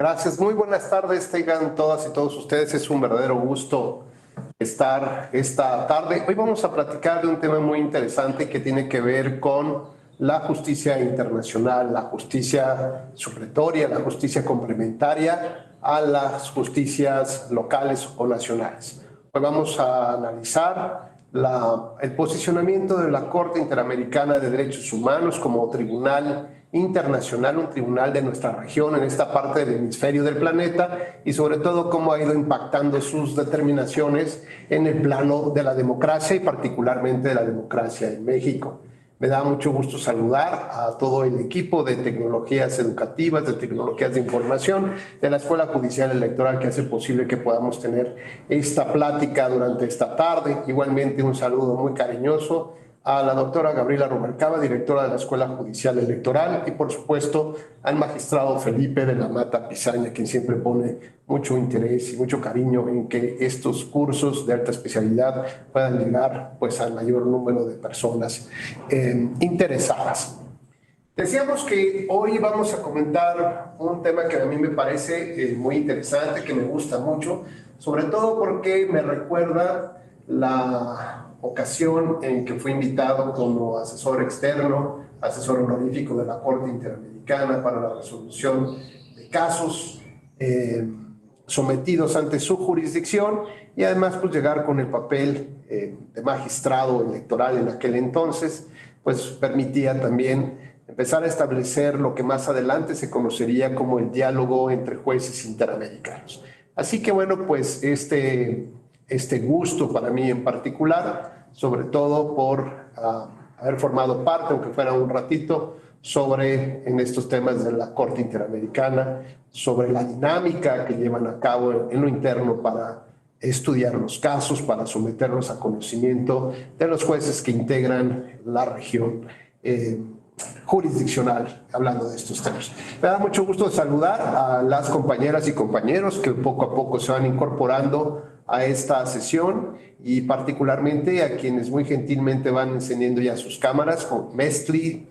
Gracias, muy buenas tardes, tengan todas y todos ustedes. Es un verdadero gusto estar esta tarde. Hoy vamos a platicar de un tema muy interesante que tiene que ver con la justicia internacional, la justicia supletoria, la justicia complementaria a las justicias locales o nacionales. Hoy vamos a analizar el posicionamiento de la Corte Interamericana de Derechos Humanos como tribunal internacional, un tribunal de nuestra región, en esta parte del hemisferio del planeta, y sobre todo cómo ha ido impactando sus determinaciones en el plano de la democracia y particularmente de la democracia en México. Me da mucho gusto saludar a todo el equipo de tecnologías educativas, de tecnologías de información de la Escuela Judicial Electoral que hace posible que podamos tener esta plática durante esta tarde. Igualmente un saludo muy cariñoso a la doctora Gabriela Rubalcaba, directora de la Escuela Judicial Electoral, y por supuesto al magistrado Felipe de la Mata Pizaña, quien siempre pone mucho interés y mucho cariño en que estos cursos de alta especialidad puedan llegar pues al mayor número de personas interesadas. Decíamos que hoy vamos a comentar un tema que a mí me parece muy interesante, que me gusta mucho, sobre todo porque me recuerda la ocasión en que fui invitado como asesor externo, asesor honorífico de la Corte Interamericana para la resolución de casos sometidos ante su jurisdicción, y además pues llegar con el papel de magistrado electoral en aquel entonces, pues permitía también empezar a establecer lo que más adelante se conocería como el diálogo entre jueces interamericanos. Así que bueno, pues este gusto para mí en particular, sobre todo por haber formado parte, aunque fuera un ratito, en estos temas de la Corte Interamericana, sobre la dinámica que llevan a cabo en lo interno para estudiar los casos, para someterlos a conocimiento de los jueces que integran la región jurisdiccional, hablando de estos temas. Me da mucho gusto saludar a las compañeras y compañeros que poco a poco se van incorporando a esta sesión, y particularmente a quienes muy gentilmente van encendiendo ya sus cámaras, con Mestli,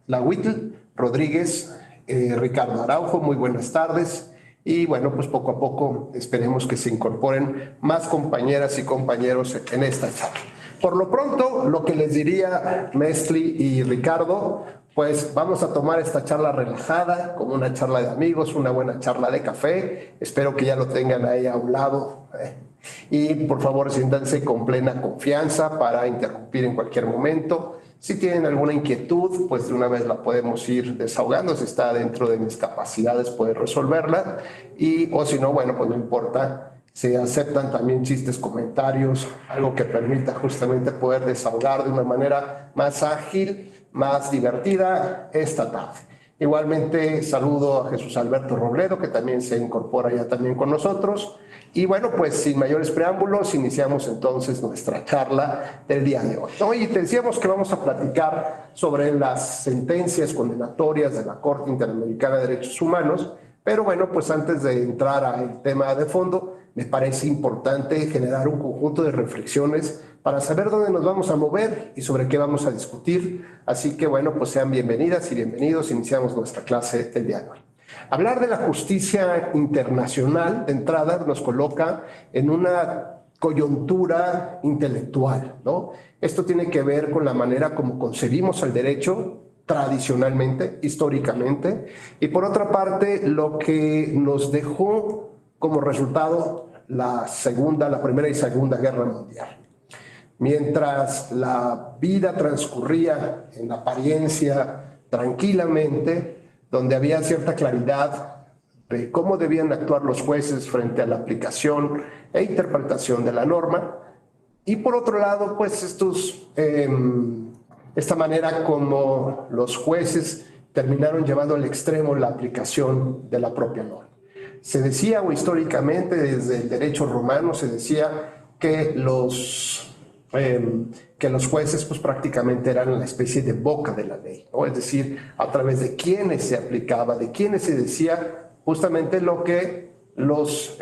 Lahuitl Rodríguez, Ricardo Araujo, muy buenas tardes. Y bueno, pues poco a poco esperemos que se incorporen más compañeras y compañeros en esta charla. Por lo pronto, lo que les diría Mestli y Ricardo, pues vamos a tomar esta charla relajada, como una charla de amigos, una buena charla de café. Espero que ya lo tengan ahí a un lado. Y por favor, siéntanse con plena confianza para interrumpir en cualquier momento. Si tienen alguna inquietud, pues de una vez la podemos ir desahogando, si está dentro de mis capacidades poder resolverla. O si no, bueno, pues no importa. Se aceptan también chistes, comentarios, algo que permita justamente poder desahogar de una manera más ágil, más divertida esta tarde. Igualmente saludo a Jesús Alberto Robledo, que también se incorpora ya también con nosotros. Y bueno, pues sin mayores preámbulos, iniciamos entonces nuestra charla del día de hoy. Hoy te decíamos que vamos a platicar sobre las sentencias condenatorias de la Corte Interamericana de Derechos Humanos, pero bueno, pues antes de entrar al tema de fondo, me parece importante generar un conjunto de reflexiones para saber dónde nos vamos a mover y sobre qué vamos a discutir. Así que bueno, pues sean bienvenidas y bienvenidos. Iniciamos nuestra clase del día de hoy. Hablar de la justicia internacional de entrada nos coloca en una coyuntura intelectual, ¿no? Esto tiene que ver con la manera como concebimos el derecho tradicionalmente, históricamente, y por otra parte lo que nos dejó como resultado la Primera y Segunda Guerra Mundial. Mientras la vida transcurría en apariencia tranquilamente, donde había cierta claridad de cómo debían actuar los jueces frente a la aplicación e interpretación de la norma, y por otro lado, pues esta manera como los jueces terminaron llevando al extremo la aplicación de la propia norma. Se decía, o históricamente desde el derecho romano se decía que los jueces pues prácticamente eran una especie de boca de la ley, ¿no? Es decir, a través de quienes se aplicaba, de quienes se decía justamente lo que los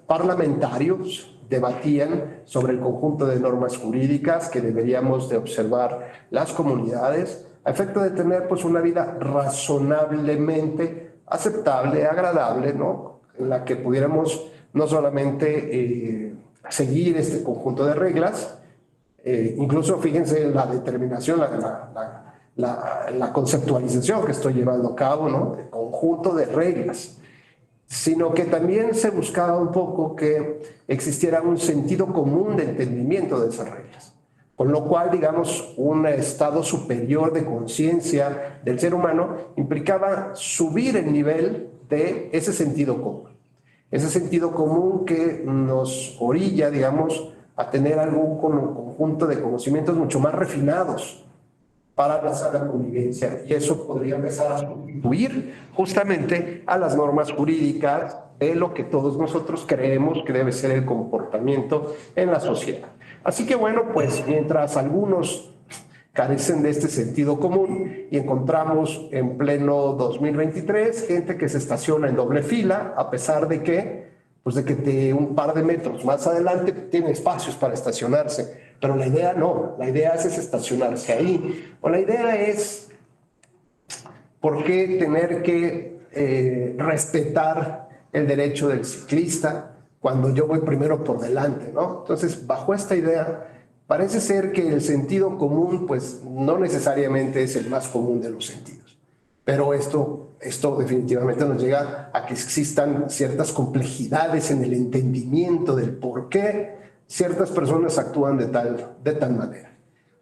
parlamentarios debatían sobre el conjunto de normas jurídicas que deberíamos de observar las comunidades a efecto de tener pues una vida razonablemente aceptable, agradable, ¿no? En la que pudiéramos no solamente seguir este conjunto de reglas, incluso fíjense la determinación, la conceptualización que estoy llevando a cabo, ¿no? El conjunto de reglas, sino que también se buscaba un poco que existiera un sentido común de entendimiento de esas reglas. Con lo cual, digamos, un estado superior de conciencia del ser humano implicaba subir el nivel de ese sentido común. Ese sentido común que nos orilla, digamos, a tener algún conjunto de conocimientos mucho más refinados para la sana convivencia. Y eso podría empezar a sustituir justamente a las normas jurídicas de lo que todos nosotros creemos que debe ser el comportamiento en la sociedad. Así que bueno, pues mientras algunos carecen de este sentido común y encontramos en pleno 2023 gente que se estaciona en doble fila, a pesar de que, pues de que un par de metros más adelante tiene espacios para estacionarse. Pero la idea no, la idea es estacionarse ahí. O la idea es, ¿por qué tener que respetar el derecho del ciclista cuando yo voy primero por delante, ¿no? Entonces, bajo esta idea, parece ser que el sentido común, pues, no necesariamente es el más común de los sentidos. Pero esto definitivamente nos llega a que existan ciertas complejidades en el entendimiento del por qué ciertas personas actúan de tal manera.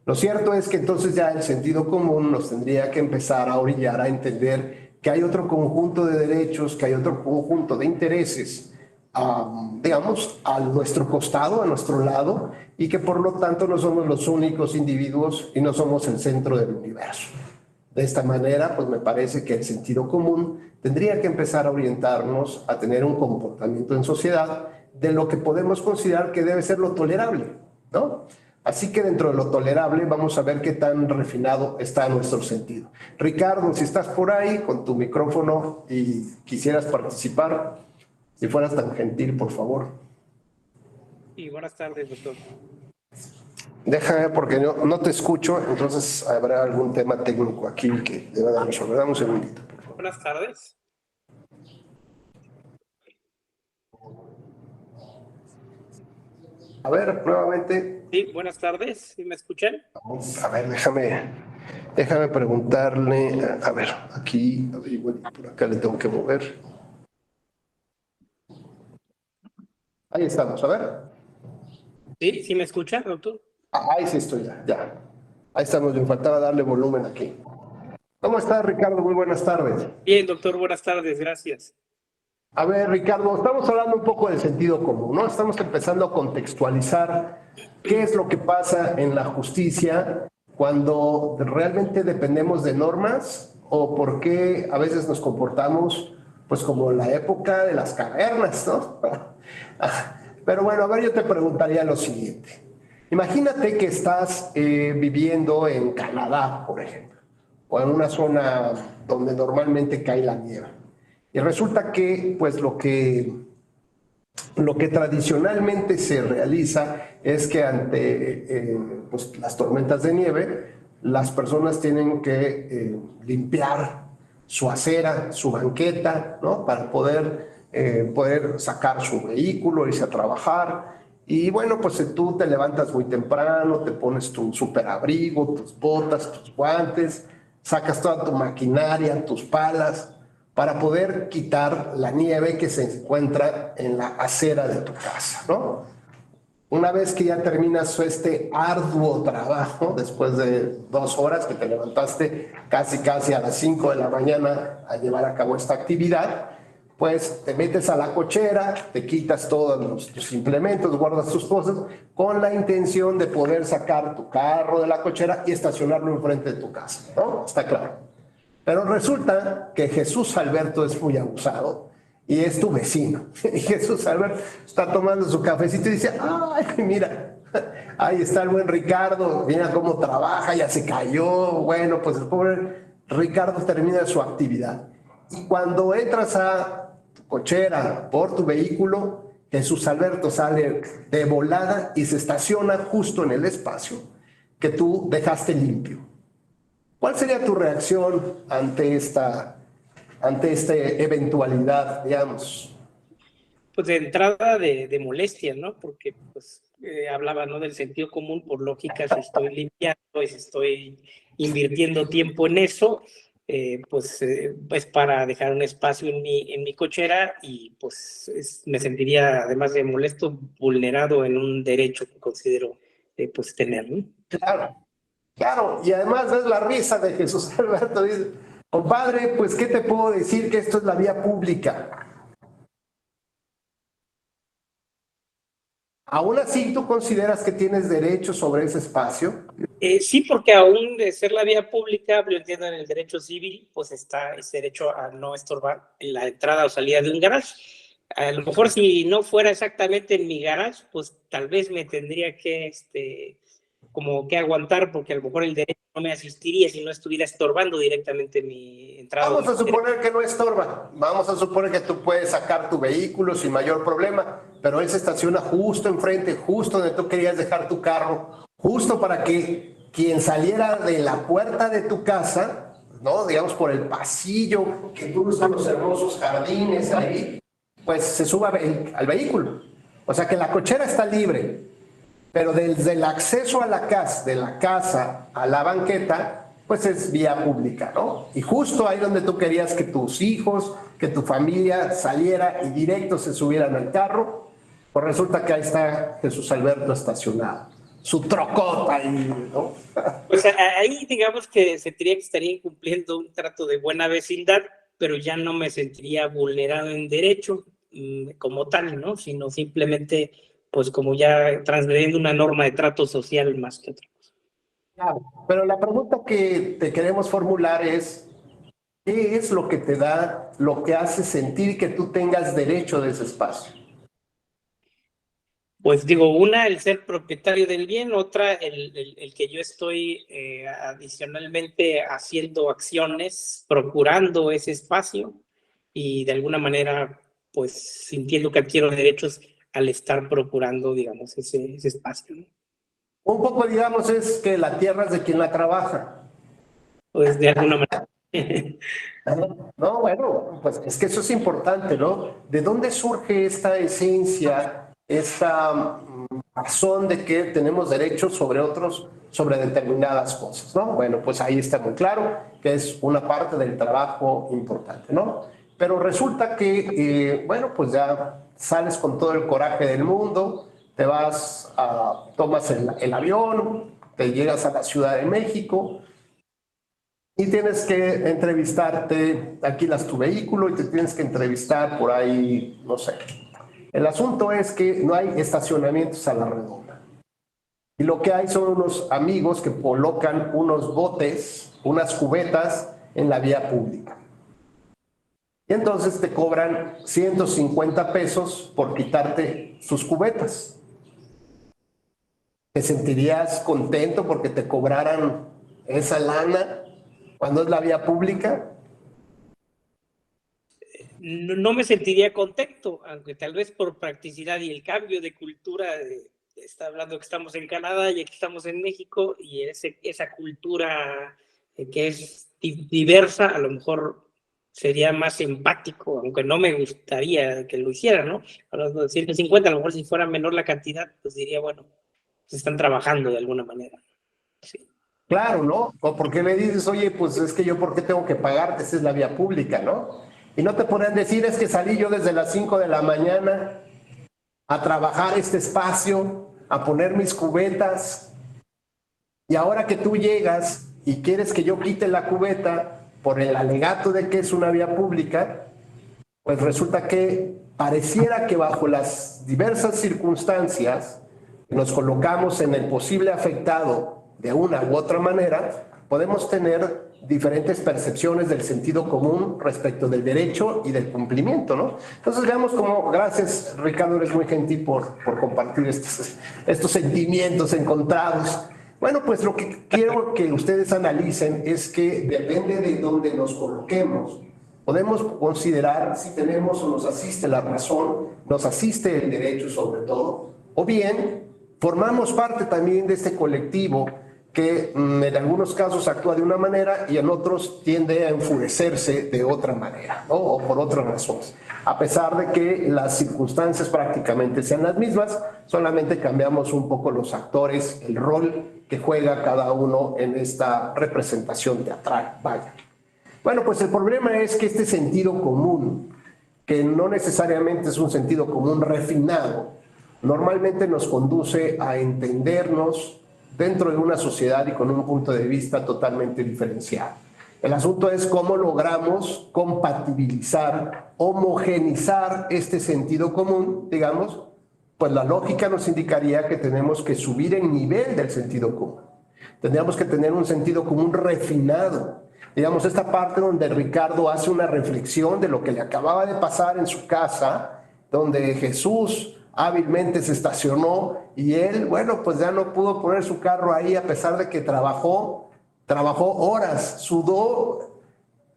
Lo cierto es que entonces ya el sentido común nos tendría que empezar a orillar a entender que hay otro conjunto de derechos, que hay otro conjunto de intereses, digamos, a nuestro costado, a nuestro lado, y que por lo tanto no somos los únicos individuos y no somos el centro del universo. De esta manera, pues me parece que el sentido común tendría que empezar a orientarnos a tener un comportamiento en sociedad de lo que podemos considerar que debe ser lo tolerable, ¿no? Así que dentro de lo tolerable vamos a ver qué tan refinado está nuestro sentido. Ricardo, si estás por ahí con tu micrófono y quisieras participar, si fueras tan gentil, por favor. Y buenas tardes, doctor. Déjame porque no te escucho, entonces habrá algún tema técnico aquí que deba de resolver. Dame un segundito, por favor. Buenas tardes. A ver, nuevamente. Sí, buenas tardes. ¿Sí me escuchan? A ver, déjame preguntarle. A ver, aquí, igual por acá le tengo que mover. Ahí estamos, a ver. Sí, ¿sí me escuchan, doctor? Ahí sí estoy ya. Ahí estamos, me faltaba darle volumen aquí. ¿Cómo estás, Ricardo? Muy buenas tardes. Bien, doctor, buenas tardes, gracias. A ver, Ricardo, estamos hablando un poco del sentido común, ¿no? Estamos empezando a contextualizar qué es lo que pasa en la justicia cuando realmente dependemos de normas o por qué a veces nos comportamos pues como en la época de las cavernas, ¿no? Pero bueno, a ver, yo te preguntaría lo siguiente. Imagínate que estás viviendo en Canadá, por ejemplo, o en una zona donde normalmente cae la nieve. Y resulta que, pues, lo que tradicionalmente se realiza es que ante pues, las tormentas de nieve, las personas tienen que limpiar su acera, su banqueta, ¿no? Para poder sacar su vehículo, irse a trabajar. Y bueno, pues si tú te levantas muy temprano, te pones tu superabrigo, tus botas, tus guantes, sacas toda tu maquinaria, tus palas, para poder quitar la nieve que se encuentra en la acera de tu casa, ¿no? Una vez que ya terminas este arduo trabajo, después de 2 horas que te levantaste casi a las 5 de la mañana a llevar a cabo esta actividad, pues te metes a la cochera, te quitas todos tus implementos, guardas tus cosas, con la intención de poder sacar tu carro de la cochera y estacionarlo enfrente de tu casa, ¿no? Está claro. Pero resulta que Jesús Alberto es muy abusado y es tu vecino. Y Jesús Alberto está tomando su cafecito y dice, ay, mira, ahí está el buen Ricardo, mira cómo trabaja, ya se cayó. Bueno, pues el pobre Ricardo termina su actividad. Y cuando entras a tu cochera por tu vehículo, Jesús Alberto sale de volada y se estaciona justo en el espacio que tú dejaste limpio. ¿Cuál sería tu reacción ante esta eventualidad, digamos? Pues de entrada de molestia, ¿no? Porque pues hablaba, ¿no? Del sentido común, por lógica, si estoy limpiando y si estoy invirtiendo tiempo en eso, pues es para dejar un espacio en mi cochera y pues me sentiría, además de molesto, vulnerado en un derecho que considero pues tener, ¿no? Claro, claro, y además es la risa de Jesús Alberto, dice, compadre, pues, ¿qué te puedo decir? Que esto es la vía pública. ¿Aún así tú consideras que tienes derecho sobre ese espacio? Sí, porque aún de ser la vía pública, yo entiendo en el derecho civil, pues está ese derecho a no estorbar en la entrada o salida de un garage. A lo mejor si no fuera exactamente en mi garage, pues tal vez me tendría que, como que aguantar, porque a lo mejor el derecho no me asistiría si no estuviera estorbando directamente mi entrada. Vamos a suponer que no estorba. Vamos a suponer que tú puedes sacar tu vehículo sin mayor problema, pero él se estaciona justo enfrente, justo donde tú querías dejar tu carro, justo para que quien saliera de la puerta de tu casa, ¿no? Digamos por el pasillo que cruza los hermosos jardines ahí, pues se suba al vehículo. O sea que la cochera está libre, pero desde el acceso a la casa, de la casa a la banqueta, pues es vía pública, ¿no? Y justo ahí donde tú querías que tus hijos, que tu familia saliera y directo se subieran al carro, pues resulta que ahí está Jesús Alberto estacionado, su trocota ahí, ¿no? Pues ahí digamos que sentiría que estaría incumpliendo un trato de buena vecindad, pero ya no me sentiría vulnerado en derecho como tal, ¿no? Sino simplemente, pues como ya transgrediendo una norma de trato social más que otra cosa. Claro, pero la pregunta que te queremos formular es, ¿qué es lo que te da, lo que hace sentir que tú tengas derecho de ese espacio? Pues digo, una, el ser propietario del bien, otra, el que yo estoy adicionalmente haciendo acciones, procurando ese espacio y de alguna manera, pues sintiendo que adquiero derechos al estar procurando, digamos, ese espacio, ¿no? Un poco, digamos, es que la tierra es de quien la trabaja. Pues de alguna manera. No, bueno, pues es que eso es importante, ¿no? ¿De dónde surge esta esencia, esta razón de que tenemos derechos sobre otros, sobre determinadas cosas, ¿no? Bueno, pues ahí está muy claro que es una parte del trabajo importante, ¿no? Pero resulta que, bueno, pues ya sales con todo el coraje del mundo, te vas, tomas el avión, te llegas a la Ciudad de México, y tienes que entrevistarte, alquilas tu vehículo y te tienes que entrevistar por ahí, no sé. El asunto es que no hay estacionamientos a la redonda. Y lo que hay son unos amigos que colocan unos botes, unas cubetas en la vía pública. Y entonces te cobran 150 pesos por quitarte sus cubetas. ¿Te sentirías contento porque te cobraran esa lana cuando es la vía pública? No me sentiría contento, aunque tal vez por practicidad y el cambio de cultura, está hablando que estamos en Canadá y aquí estamos en México, y esa cultura que es diversa, a lo mejor sería más empático, aunque no me gustaría que lo hiciera, ¿no? Hablando de 150, a lo mejor si fuera menor la cantidad, pues diría, bueno, se están trabajando de alguna manera. Sí. Claro, ¿no? O porque le dices, oye, pues es que yo, ¿por qué tengo que pagarte? Esa es la vía pública, ¿no? Y no te podrían decir, es que salí yo desde las 5 de la mañana a trabajar este espacio, a poner mis cubetas, y ahora que tú llegas y quieres que yo quite la cubeta por el alegato de que es una vía pública, pues resulta que pareciera que bajo las diversas circunstancias nos colocamos en el posible afectado de una u otra manera, podemos tener diferentes percepciones del sentido común respecto del derecho y del cumplimiento, ¿no? Entonces veamos cómo, gracias Ricardo, eres muy gentil por compartir estos sentimientos encontrados. Bueno, pues lo que quiero que ustedes analicen es que depende de dónde nos coloquemos. Podemos considerar si tenemos o nos asiste la razón, nos asiste el derecho sobre todo, o bien formamos parte también de este colectivo que en algunos casos actúa de una manera y en otros tiende a enfurecerse de otra manera, ¿no? O por otras razones. A pesar de que las circunstancias prácticamente sean las mismas, solamente cambiamos un poco los actores, el rol que juega cada uno en esta representación teatral. Vaya. Bueno, pues el problema es que este sentido común, que no necesariamente es un sentido común refinado, normalmente nos conduce a entendernos dentro de una sociedad y con un punto de vista totalmente diferenciado. El asunto es cómo logramos compatibilizar, homogenizar este sentido común, digamos, pues la lógica nos indicaría que tenemos que subir el nivel del sentido común. Tendríamos que tener un sentido común refinado. Digamos, esta parte donde Ricardo hace una reflexión de lo que le acababa de pasar en su casa, donde Jesús hábilmente se estacionó y él, bueno, pues ya no pudo poner su carro ahí a pesar de que trabajó horas, sudó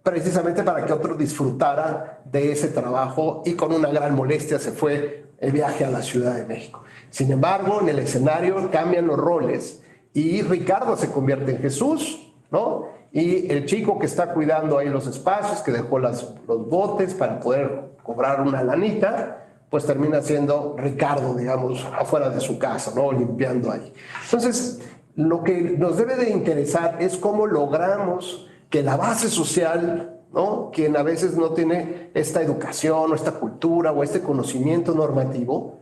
precisamente para que otro disfrutara de ese trabajo y con una gran molestia se fue el viaje a la Ciudad de México. Sin embargo, en el escenario cambian los roles y Ricardo se convierte en Jesús, ¿no? Y el chico que está cuidando ahí los espacios, que dejó los botes para poder cobrar una lanita, pues termina siendo Ricardo, digamos, afuera de su casa, ¿no? Limpiando ahí. Entonces, lo que nos debe de interesar es cómo logramos que la base social, ¿no? Quien a veces no tiene esta educación o esta cultura o este conocimiento normativo,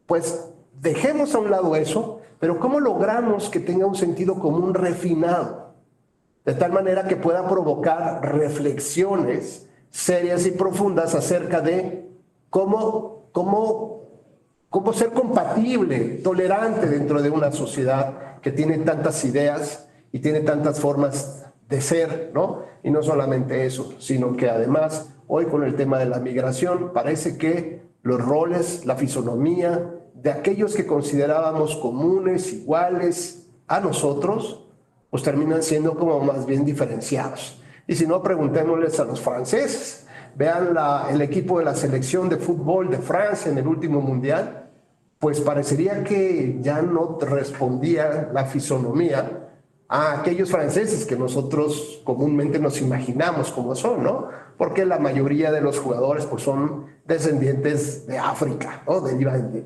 pues dejemos a un lado eso, pero cómo logramos que tenga un sentido común refinado, de tal manera que pueda provocar reflexiones serias y profundas acerca de cómo ser compatible, tolerante dentro de una sociedad que tiene tantas ideas y tiene tantas formas de ser, ¿no? Y no solamente eso, sino que además hoy con el tema de la migración parece que los roles, la fisonomía de aquellos que considerábamos comunes, iguales a nosotros, pues terminan siendo como más bien diferenciados. Y si no, preguntémosles a los franceses. Vean el equipo de la selección de fútbol de Francia en el último mundial, pues parecería que ya no respondía la fisonomía a aquellos franceses que nosotros comúnmente nos imaginamos como son, ¿no? Porque la mayoría de los jugadores pues son descendientes de África, ¿no?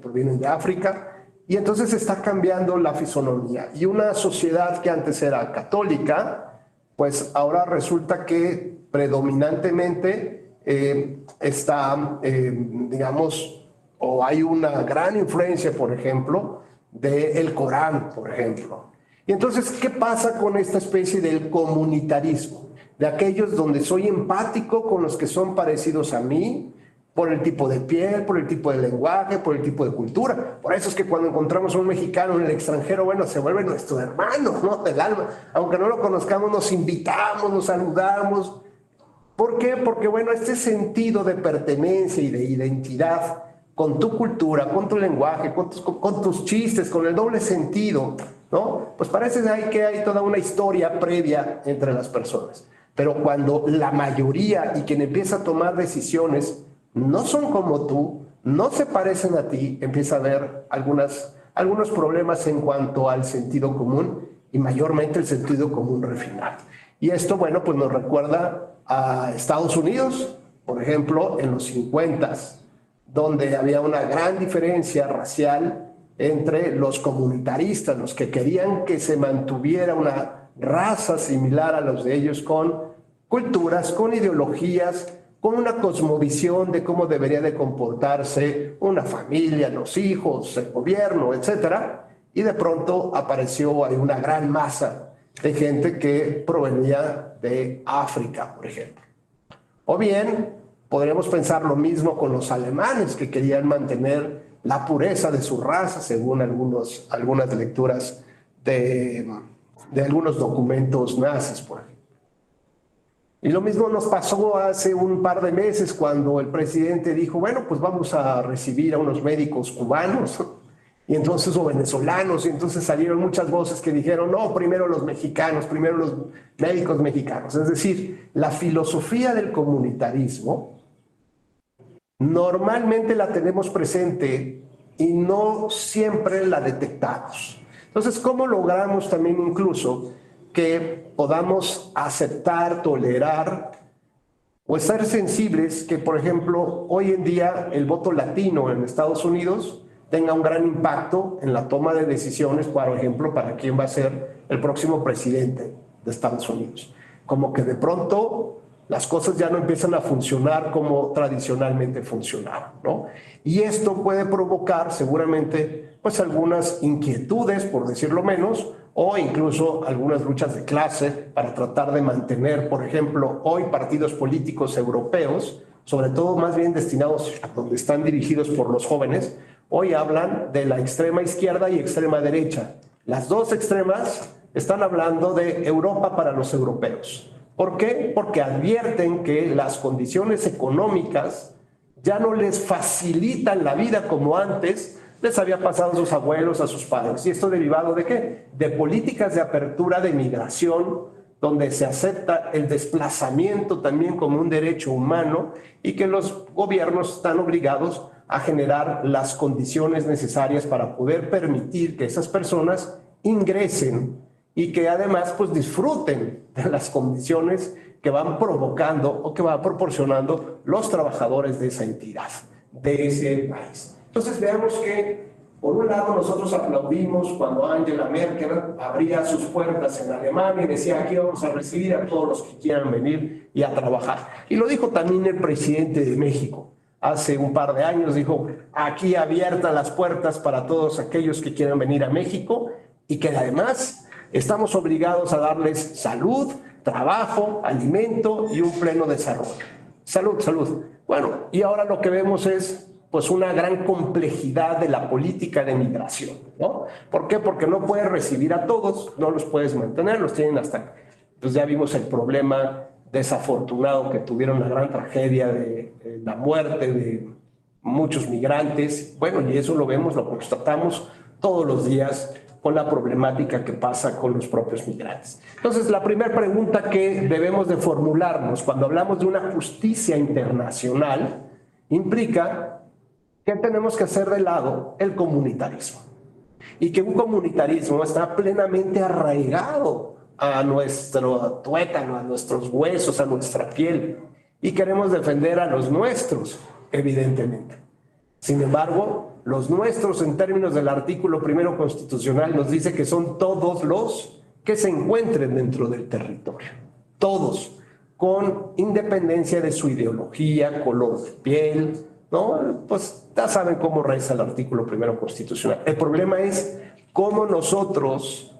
Provienen de África, y entonces está cambiando la fisonomía. Y una sociedad que antes era católica, pues ahora resulta que predominantemente está, digamos, o hay una gran influencia, por ejemplo, del Corán, por ejemplo. Y entonces, ¿qué pasa con esta especie del comunitarismo? De aquellos donde soy empático con los que son parecidos a mí, por el tipo de piel, por el tipo de lenguaje, por el tipo de cultura. Por eso es que cuando encontramos a un mexicano en el extranjero, bueno, se vuelve nuestro hermano, ¿no? Del alma. Aunque no lo conozcamos, nos invitamos, nos saludamos. ¿Por qué? Porque, bueno, este sentido de pertenencia y de identidad con tu cultura, con tu lenguaje, con tus chistes, con el doble sentido, ¿no? Pues parece que hay toda una historia previa entre las personas. Pero cuando la mayoría y quien empieza a tomar decisiones no son como tú, no se parecen a ti, empieza a haber algunos problemas en cuanto al sentido común y mayormente el sentido común refinado. Y esto, bueno, pues nos recuerda a Estados Unidos, por ejemplo, en los 50s, donde había una gran diferencia racial entre los comunitaristas, los que querían que se mantuviera una raza similar a los de ellos, con culturas, con ideologías, con una cosmovisión de cómo debería de comportarse una familia, los hijos, el gobierno, etcétera. Y de pronto apareció ahí una gran masa de gente que provenía de África, por ejemplo. O bien, podríamos pensar lo mismo con los alemanes, que querían mantener la pureza de su raza, según algunas lecturas de algunos documentos nazis, por ejemplo. Y lo mismo nos pasó hace un par de meses cuando el presidente dijo, bueno, pues vamos a recibir a unos médicos cubanos y entonces, o venezolanos, y entonces salieron muchas voces que dijeron, no, primero los mexicanos, primero los médicos mexicanos. Es decir, la filosofía del comunitarismo normalmente la tenemos presente y no siempre la detectamos. Entonces, ¿cómo logramos también incluso que podamos aceptar, tolerar o estar sensibles que, por ejemplo, hoy en día el voto latino en Estados Unidos tenga un gran impacto en la toma de decisiones, por ejemplo, para quién va a ser el próximo presidente de Estados Unidos? Como que de pronto las cosas ya no empiezan a funcionar como tradicionalmente funcionaban, ¿no? Y esto puede provocar seguramente pues algunas inquietudes, por decirlo menos, o incluso algunas luchas de clase para tratar de mantener, por ejemplo, hoy partidos políticos europeos, sobre todo más bien destinados a donde están dirigidos por los jóvenes, hoy hablan de la extrema izquierda y extrema derecha. Las dos extremas están hablando de Europa para los europeos. ¿Por qué? Porque advierten que las condiciones económicas ya no les facilitan la vida como antes les había pasado a sus abuelos, a sus padres. ¿Y esto derivado de qué? De políticas de apertura de migración, donde se acepta el desplazamiento también como un derecho humano y que los gobiernos están obligados a generar las condiciones necesarias para poder permitir que esas personas ingresen y que además pues disfruten de las condiciones que van provocando o que van proporcionando los trabajadores de esa entidad, de ese país. Entonces veamos que por un lado nosotros aplaudimos cuando Angela Merkel abría sus puertas en Alemania y decía aquí vamos a recibir a todos los que quieran venir y a trabajar. Y lo dijo también el presidente de México. Hace un par de años dijo aquí abiertas las puertas para todos aquellos que quieran venir a México y que además estamos obligados a darles salud, trabajo, alimento y un pleno desarrollo. Salud, salud. Bueno, y ahora lo que vemos es pues una gran complejidad de la política de migración, ¿no? ¿Por qué? Porque no puedes recibir a todos, no los puedes mantener, los tienen hasta... Pues ya vimos el problema desafortunado que tuvieron la gran tragedia de la muerte de muchos migrantes. Bueno, y eso lo vemos, lo constatamos todos los días con la problemática que pasa con los propios migrantes. Entonces, la primera pregunta que debemos de formularnos cuando hablamos de una justicia internacional implica que tenemos que hacer de lado el comunitarismo y que un comunitarismo está plenamente arraigado a nuestro tuétano, a nuestros huesos, a nuestra piel y queremos defender a los nuestros, evidentemente. Sin embargo, los nuestros en términos del artículo primero constitucional nos dice que son todos los que se encuentren dentro del territorio, todos, con independencia de su ideología, color de piel, ¿no? Pues ya saben cómo reza el artículo primero constitucional. El problema es cómo nosotros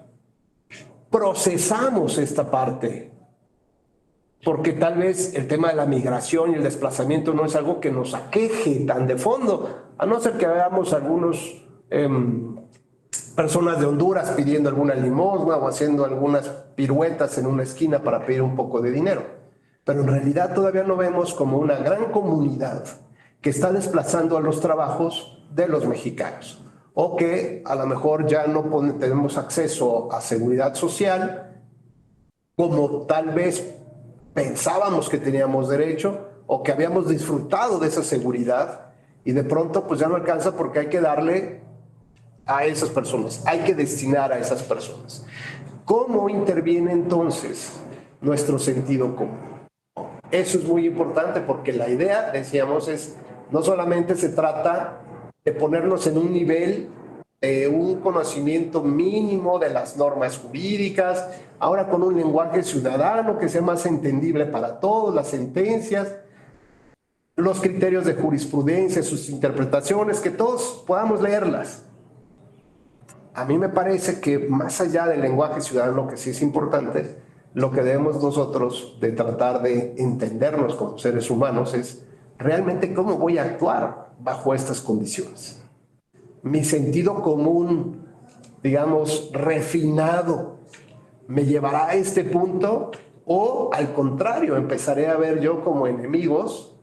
procesamos esta parte, porque tal vez el tema de la migración y el desplazamiento no es algo que nos aqueje tan de fondo, a no ser que veamos algunos personas de Honduras pidiendo alguna limosna o haciendo algunas piruetas en una esquina para pedir un poco de dinero. Pero en realidad todavía no vemos como una gran comunidad que está desplazando a los trabajos de los mexicanos o que a lo mejor ya no tenemos acceso a seguridad social como tal vez pensábamos que teníamos derecho o que habíamos disfrutado de esa seguridad y de pronto pues ya no alcanza porque hay que darle a esas personas, hay que destinar a esas personas. ¿Cómo interviene entonces nuestro sentido común? Eso es muy importante porque la idea, decíamos, es no solamente se trata de ponernos en un nivel de un conocimiento mínimo de las normas jurídicas, ahora con un lenguaje ciudadano que sea más entendible para todos, las sentencias, los criterios de jurisprudencia, sus interpretaciones, que todos podamos leerlas. A mí me parece que más allá del lenguaje ciudadano, que sí es importante, lo que debemos nosotros de tratar de entendernos como seres humanos es realmente cómo voy a actuar bajo estas condiciones. Mi sentido común, digamos, refinado, ¿me llevará a este punto? O al contrario, empezaré a ver yo como enemigos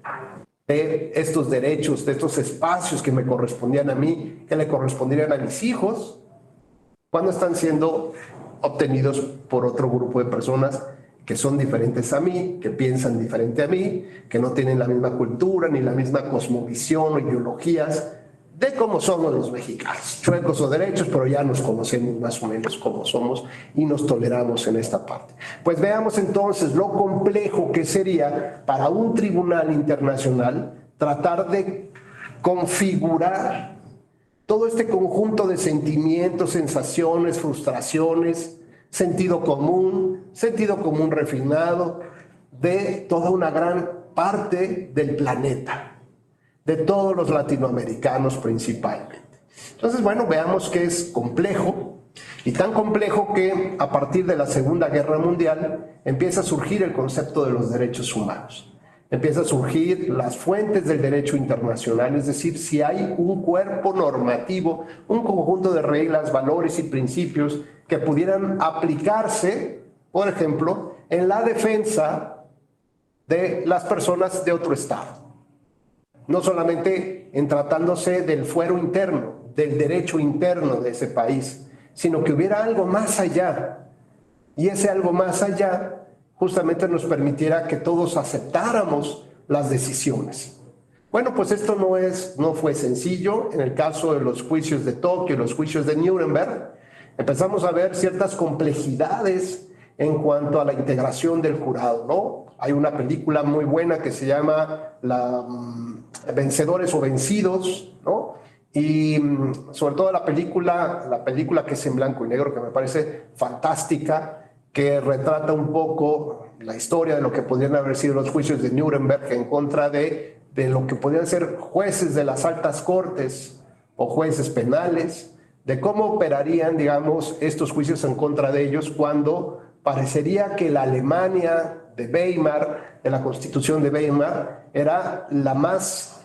de estos derechos, de estos espacios que me correspondían a mí, que le corresponderían a mis hijos, cuando están siendo obtenidos por otro grupo de personas que son diferentes a mí, que piensan diferente a mí, que no tienen la misma cultura ni la misma cosmovisión o ideologías de cómo somos los mexicanos, chuecos o derechos, pero ya nos conocemos más o menos cómo somos y nos toleramos en esta parte. Pues veamos entonces lo complejo que sería para un tribunal internacional tratar de configurar todo este conjunto de sentimientos, sensaciones, frustraciones, sentido común refinado de toda una gran parte del planeta, de todos los latinoamericanos principalmente. Entonces, bueno, veamos que es complejo, y tan complejo que a partir de la Segunda Guerra Mundial empieza a surgir el concepto de los derechos humanos. Empieza a surgir las fuentes del derecho internacional, es decir, si hay un cuerpo normativo, un conjunto de reglas, valores y principios que pudieran aplicarse, por ejemplo, en la defensa de las personas de otro Estado. No solamente en tratándose del fuero interno, del derecho interno de ese país, sino que hubiera algo más allá. Y ese algo más allá justamente nos permitiera que todos aceptáramos las decisiones. Bueno, pues esto no fue sencillo. En el caso de los juicios de Tokio, los juicios de Nuremberg, empezamos a ver ciertas complejidades en cuanto a la integración del jurado, ¿no? Hay una película muy buena que se llama Vencedores o Vencidos, ¿no? Y sobre todo la película que es en blanco y negro, que me parece fantástica, que retrata un poco la historia de lo que podrían haber sido los juicios de Nuremberg en contra de lo que podrían ser jueces de las altas cortes o jueces penales, de cómo operarían, digamos, estos juicios en contra de ellos cuando parecería que la Alemania de Weimar, de la Constitución de Weimar, era la más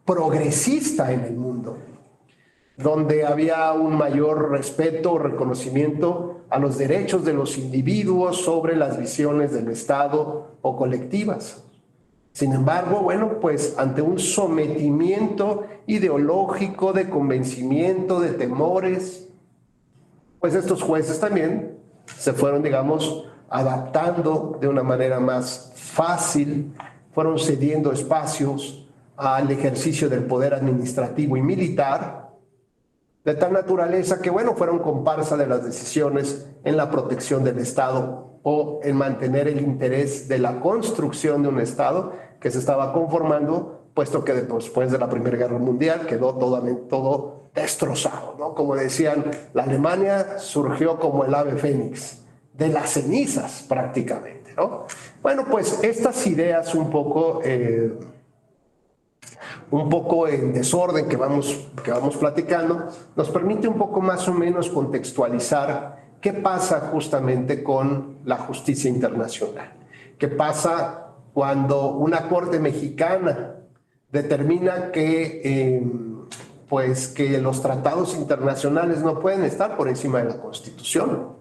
progresista en el mundo, donde había un mayor respeto o reconocimiento a los derechos de los individuos sobre las visiones del Estado o colectivas. Sin embargo, bueno, pues ante un sometimiento ideológico, de convencimiento, de temores, pues estos jueces también se fueron, digamos, adaptando de una manera más fácil, fueron cediendo espacios al ejercicio del poder administrativo y militar, de tal naturaleza que, bueno, fueron comparsa de las decisiones en la protección del Estado o en mantener el interés de la construcción de un Estado que se estaba conformando, puesto que después de la Primera Guerra Mundial quedó todo destrozado, ¿no? Como decían, la Alemania surgió como el ave fénix, de las cenizas prácticamente, ¿no? Bueno, pues estas ideas un poco en desorden que vamos platicando, nos permite un poco más o menos contextualizar qué pasa justamente con la justicia internacional. ¿Qué pasa cuando una corte mexicana determina que los tratados internacionales no pueden estar por encima de la Constitución?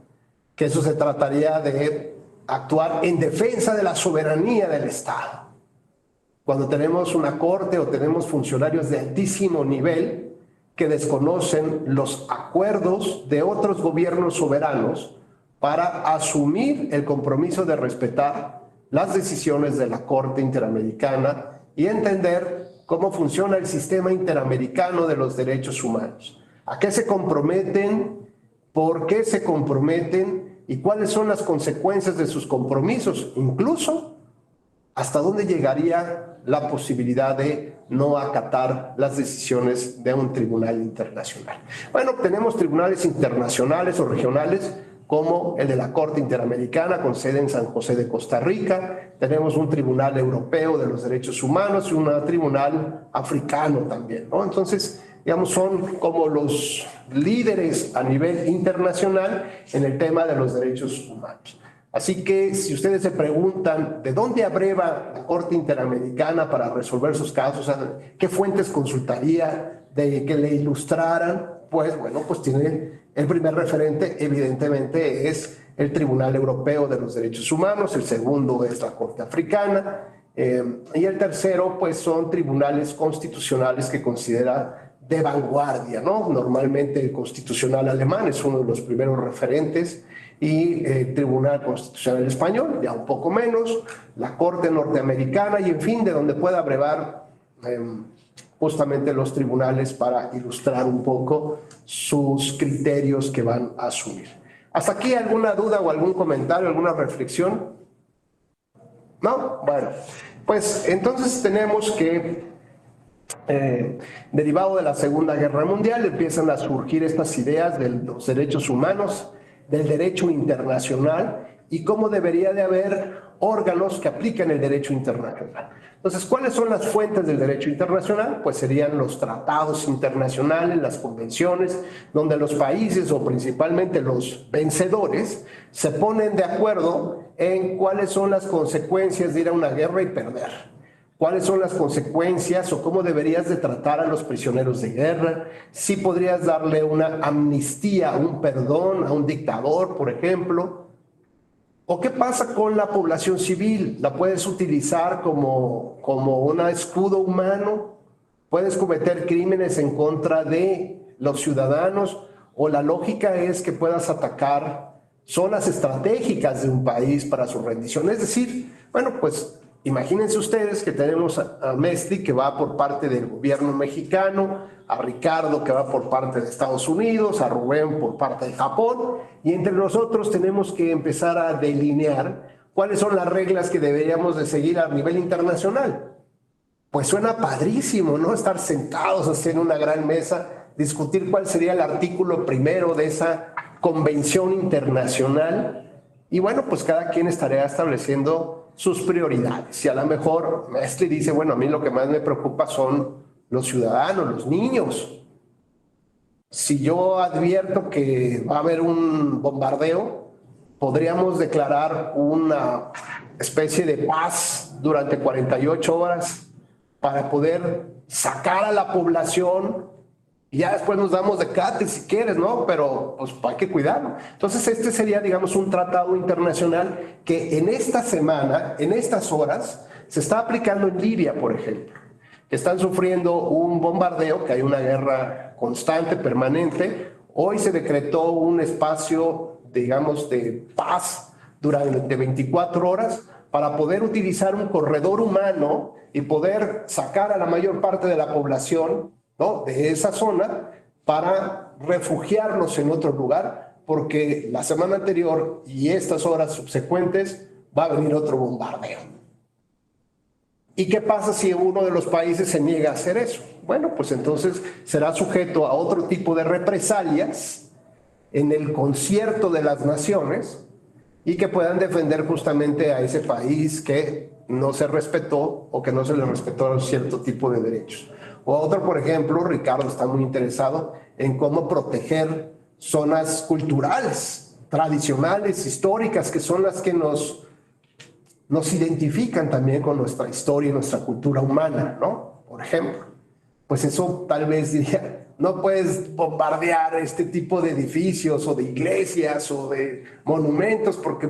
Que eso se trataría de actuar en defensa de la soberanía del Estado. Cuando tenemos una corte o tenemos funcionarios de altísimo nivel que desconocen los acuerdos de otros gobiernos soberanos para asumir el compromiso de respetar las decisiones de la Corte Interamericana y entender cómo funciona el sistema interamericano de los derechos humanos. ¿A qué se comprometen? ¿Por qué se comprometen? ¿Y cuáles son las consecuencias de sus compromisos? Incluso, ¿hasta dónde llegaría la posibilidad de no acatar las decisiones de un tribunal internacional? Bueno, tenemos tribunales internacionales o regionales como el de la Corte Interamericana con sede en San José de Costa Rica, tenemos un tribunal europeo de los derechos humanos y un tribunal africano también, ¿no? Entonces, digamos, son como los líderes a nivel internacional en el tema de los derechos humanos. Así que si ustedes se preguntan de dónde abreva la Corte Interamericana para resolver sus casos, qué fuentes consultaría de que le ilustraran, pues bueno, pues tiene el primer referente, evidentemente, es el Tribunal Europeo de los Derechos Humanos, el segundo es la Corte Africana, y el tercero, pues son tribunales constitucionales que considera de vanguardia, ¿no? Normalmente el Constitucional Alemán es uno de los primeros referentes, y el Tribunal Constitucional Español, ya un poco menos, la Corte Norteamericana y, en fin, de donde pueda abrevar justamente los tribunales para ilustrar un poco sus criterios que van a asumir. ¿Hasta aquí alguna duda o algún comentario, alguna reflexión? ¿No? Bueno, pues entonces tenemos que, derivado de la Segunda Guerra Mundial, empiezan a surgir estas ideas de los derechos humanos, del derecho internacional y cómo debería de haber órganos que apliquen el derecho internacional. Entonces, ¿cuáles son las fuentes del derecho internacional? Pues serían los tratados internacionales, las convenciones, donde los países o principalmente los vencedores se ponen de acuerdo en cuáles son las consecuencias de ir a una guerra y perder. ¿Cuáles son las consecuencias o cómo deberías de tratar a los prisioneros de guerra? Si podrías darle una amnistía, un perdón a un dictador, por ejemplo. ¿O qué pasa con la población civil? ¿La puedes utilizar como un escudo humano? ¿Puedes cometer crímenes en contra de los ciudadanos? ¿O la lógica es que puedas atacar zonas estratégicas de un país para su rendición? Es decir, bueno, pues imagínense ustedes que tenemos a Mesli, que va por parte del gobierno mexicano, a Ricardo, que va por parte de Estados Unidos, a Rubén por parte de Japón, y entre nosotros tenemos que empezar a delinear cuáles son las reglas que deberíamos de seguir a nivel internacional. Pues suena padrísimo, ¿no? Estar sentados así en una gran mesa, discutir cuál sería el artículo primero de esa convención internacional, y bueno, pues cada quien estaría estableciendo sus prioridades. Y a lo mejor Mesli dice, bueno, a mí lo que más me preocupa son los ciudadanos, los niños. Si yo advierto que va a haber un bombardeo, podríamos declarar una especie de paz durante 48 horas para poder sacar a la población y ya después nos damos de cate si quieres, ¿no? Pero pues hay que cuidarlo. Entonces este sería, digamos, un tratado internacional que en esta semana, en estas horas, se está aplicando en Libia, por ejemplo. Están sufriendo un bombardeo, que hay una guerra constante, permanente. Hoy se decretó un espacio, digamos, de paz durante 24 horas para poder utilizar un corredor humano y poder sacar a la mayor parte de la población, ¿no?, de esa zona para refugiarlos en otro lugar, porque la semana anterior y estas horas subsecuentes va a venir otro bombardeo. ¿Y qué pasa si uno de los países se niega a hacer eso? Bueno, pues entonces será sujeto a otro tipo de represalias en el concierto de las naciones y que puedan defender justamente a ese país que no se respetó o que no se le respetó cierto tipo de derechos. O otro, por ejemplo, Ricardo está muy interesado en cómo proteger zonas culturales, tradicionales, históricas, que son las que nos identifican también con nuestra historia y nuestra cultura humana, ¿no? Por ejemplo, pues eso tal vez diría, no puedes bombardear este tipo de edificios o de iglesias o de monumentos porque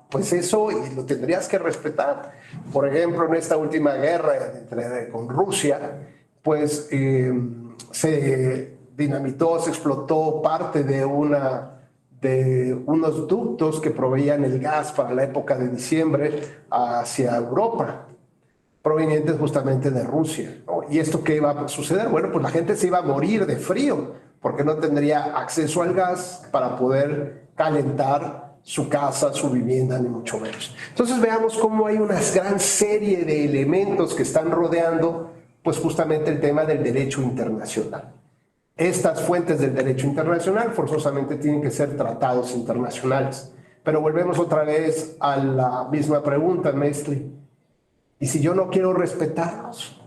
pues eso lo tendrías que respetar. Por ejemplo, en esta última guerra con Rusia, pues se dinamitó, se explotó parte de unos ductos que proveían el gas para la época de diciembre hacia Europa, provenientes justamente de Rusia, ¿no? ¿Y esto qué iba a suceder? Bueno, pues la gente se iba a morir de frío porque no tendría acceso al gas para poder calentar su casa, su vivienda, ni mucho menos. Entonces veamos cómo hay una gran serie de elementos que están rodeando pues justamente el tema del derecho internacional. Estas fuentes del derecho internacional forzosamente tienen que ser tratados internacionales. Pero volvemos otra vez a la misma pregunta, Mesli. ¿Y si yo no quiero respetarlos?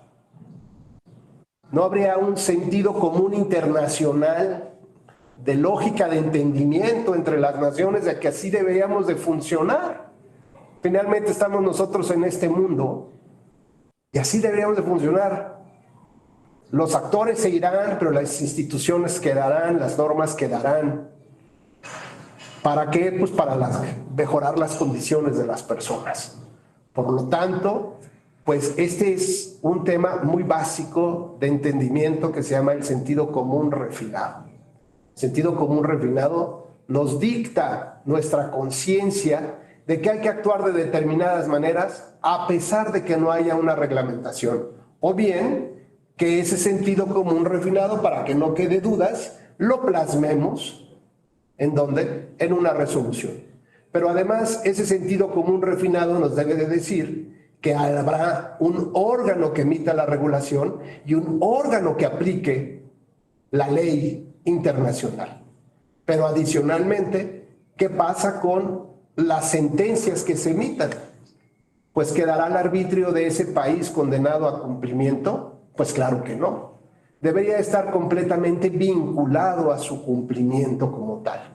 ¿No habría un sentido común internacional de lógica de entendimiento entre las naciones de que así deberíamos de funcionar? Finalmente estamos nosotros en este mundo y así deberíamos de funcionar. Los actores seguirán, pero las instituciones quedarán, las normas quedarán. ¿Para qué? Pues para mejorar las condiciones de las personas. Por lo tanto, pues este es un tema muy básico de entendimiento que se llama el sentido común refinado. El sentido común refinado nos dicta nuestra conciencia de que hay que actuar de determinadas maneras a pesar de que no haya una reglamentación. O bien, que ese sentido común refinado, para que no quede dudas, lo plasmemos ¿en dónde? En una resolución. Pero además, ese sentido común refinado nos debe de decir que habrá un órgano que emita la regulación y un órgano que aplique la ley internacional. Pero adicionalmente, ¿qué pasa con las sentencias que se emitan? Pues quedará al arbitrio de ese país condenado a cumplimiento. Pues claro que no. Debería estar completamente vinculado a su cumplimiento como tal.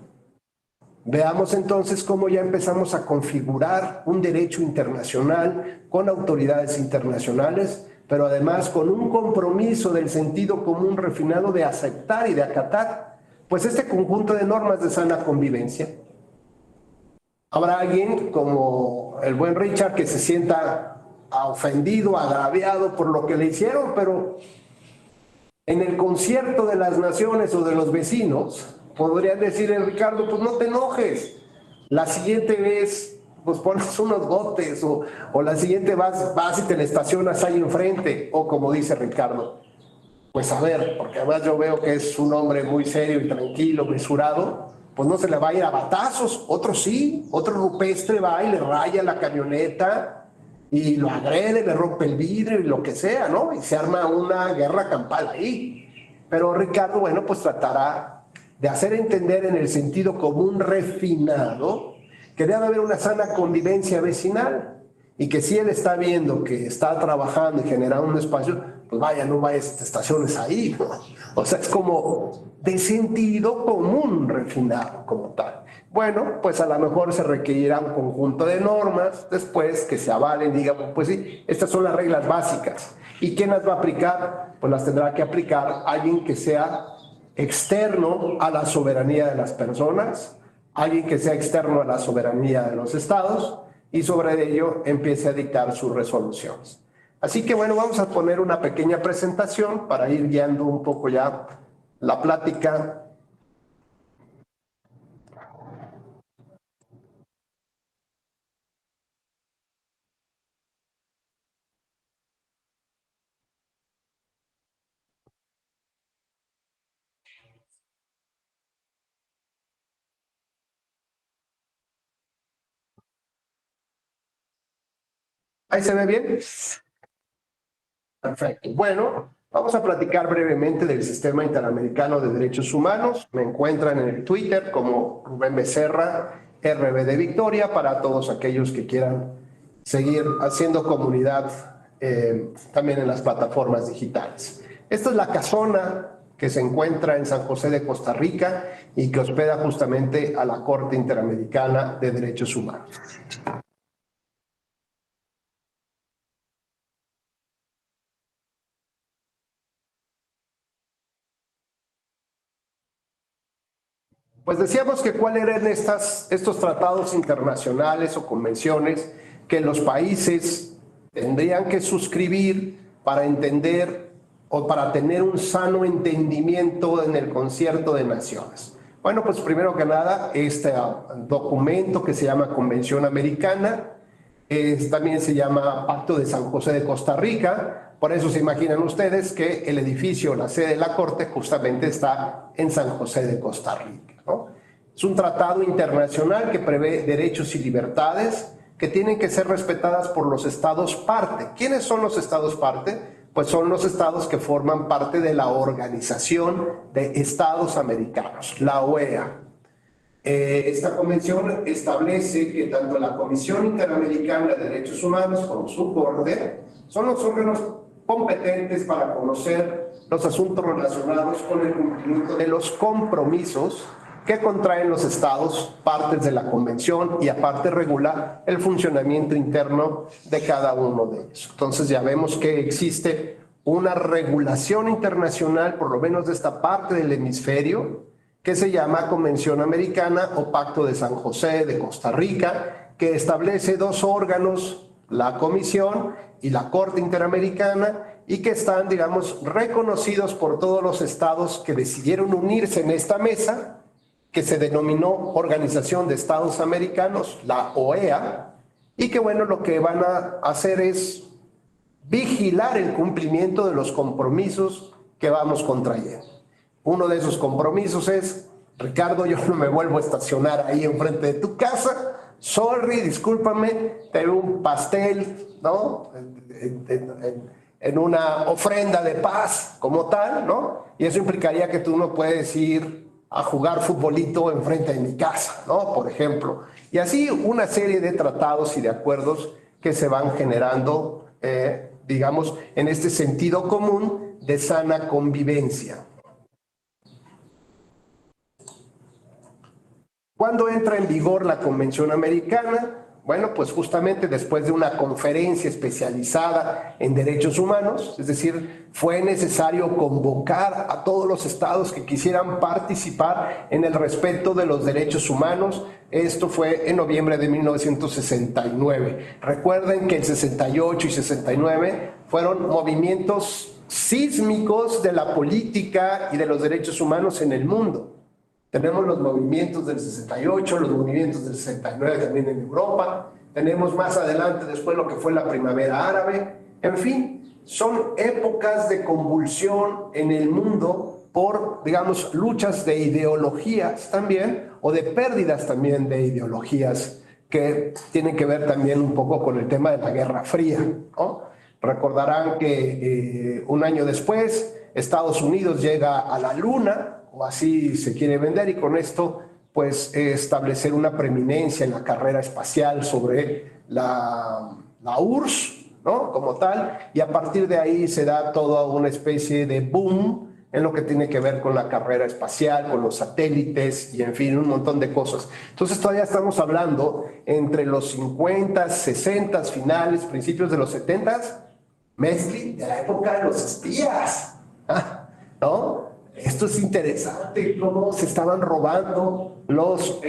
Veamos entonces cómo ya empezamos a configurar un derecho internacional con autoridades internacionales, pero además con un compromiso del sentido común refinado de aceptar y de acatar, pues este conjunto de normas de sana convivencia. Habrá alguien como el buen Richard que se sienta ofendido, agraviado por lo que le hicieron, pero en el concierto de las naciones o de los vecinos, podrían decir, Ricardo, pues no te enojes. La siguiente vez, pues pones unos botes o la siguiente vas y te la estacionas ahí enfrente. O como dice Ricardo, pues a ver, porque además yo veo que es un hombre muy serio y tranquilo, mesurado, pues no se le va a ir a batazos. Otro sí, otro rupestre va y le raya la camioneta y lo agrede, le rompe el vidrio y lo que sea, ¿no? Y se arma una guerra campal ahí. Pero Ricardo, bueno, pues tratará de hacer entender en el sentido común refinado que debe haber una sana convivencia vecinal y que si él está viendo que está trabajando y generando un espacio, pues vaya, no vayas a estaciones ahí, ¿no? O sea, es como de sentido común refinado como tal. Bueno, pues a lo mejor se requerirá un conjunto de normas después que se avalen, digamos, pues sí, estas son las reglas básicas. ¿Y quién las va a aplicar? Pues las tendrá que aplicar alguien que sea externo a la soberanía de las personas, alguien que sea externo a la soberanía de los estados y sobre ello empiece a dictar sus resoluciones. Así que bueno, vamos a poner una pequeña presentación para ir guiando un poco ya la plática. ¿Ahí se ve bien? Perfecto. Bueno, vamos a platicar brevemente del Sistema Interamericano de Derechos Humanos. Me encuentran en el Twitter como Rubén Becerra, RB de Victoria, para todos aquellos que quieran seguir haciendo comunidad también en las plataformas digitales. Esta es la casona que se encuentra en San José de Costa Rica y que hospeda justamente a la Corte Interamericana de Derechos Humanos. Pues decíamos que cuáles eran estos tratados internacionales o convenciones que los países tendrían que suscribir para entender o para tener un sano entendimiento en el concierto de naciones. Bueno, pues primero que nada, este documento que se llama Convención Americana, también se llama Pacto de San José de Costa Rica. Por eso se imaginan ustedes que el edificio, la sede de la Corte, justamente está en San José de Costa Rica, ¿no? Es un tratado internacional que prevé derechos y libertades que tienen que ser respetadas por los estados parte. ¿Quiénes son los estados parte? Pues son los estados que forman parte de la Organización de Estados Americanos, la OEA. Esta convención establece que tanto la Comisión Interamericana de Derechos Humanos como su Corte son los órganos competentes para conocer los asuntos relacionados con el cumplimiento de los compromisos que contraen los estados partes de la convención y aparte regula el funcionamiento interno de cada uno de ellos. Entonces ya vemos que existe una regulación internacional, por lo menos de esta parte del hemisferio, que se llama Convención Americana o Pacto de San José de Costa Rica, que establece dos órganos, la Comisión y la Corte Interamericana, y que están, digamos, reconocidos por todos los estados que decidieron unirse en esta mesa, que se denominó Organización de Estados Americanos, la OEA, y que bueno, lo que van a hacer es vigilar el cumplimiento de los compromisos que vamos contrayendo. Uno de esos compromisos es, Ricardo, yo no me vuelvo a estacionar ahí enfrente de tu casa, sorry, discúlpame, te doy un pastel, ¿no? En una ofrenda de paz como tal, ¿no? Y eso implicaría que tú no puedes ir a jugar futbolito enfrente de mi casa, ¿no? Por ejemplo. Y así una serie de tratados y de acuerdos que se van generando, digamos, en este sentido común de sana convivencia. ¿Cuándo entra en vigor la Convención Americana? Bueno, pues justamente después de una conferencia especializada en derechos humanos, es decir, fue necesario convocar a todos los estados que quisieran participar en el respeto de los derechos humanos. Esto fue en noviembre de 1969. Recuerden que el 68 y 69 fueron movimientos sísmicos de la política y de los derechos humanos en el mundo. Tenemos los movimientos del 68, los movimientos del 69 también en Europa. Tenemos más adelante después lo que fue la primavera árabe. En fin, son épocas de convulsión en el mundo por, digamos, luchas de ideologías también, o de pérdidas también de ideologías que tienen que ver también un poco con el tema de la Guerra Fría, ¿no? Recordarán que un año después Estados Unidos llega a la Luna, o así se quiere vender, y con esto pues establecer una preeminencia en la carrera espacial sobre la URSS, ¿no? Como tal, y a partir de ahí se da toda una especie de boom en lo que tiene que ver con la carrera espacial, con los satélites y en fin, un montón de cosas. Entonces todavía estamos hablando entre los 50, 60, finales, principios de los 70, Messi, de la época de los espías, ¿no? Esto es interesante, cómo se estaban robando los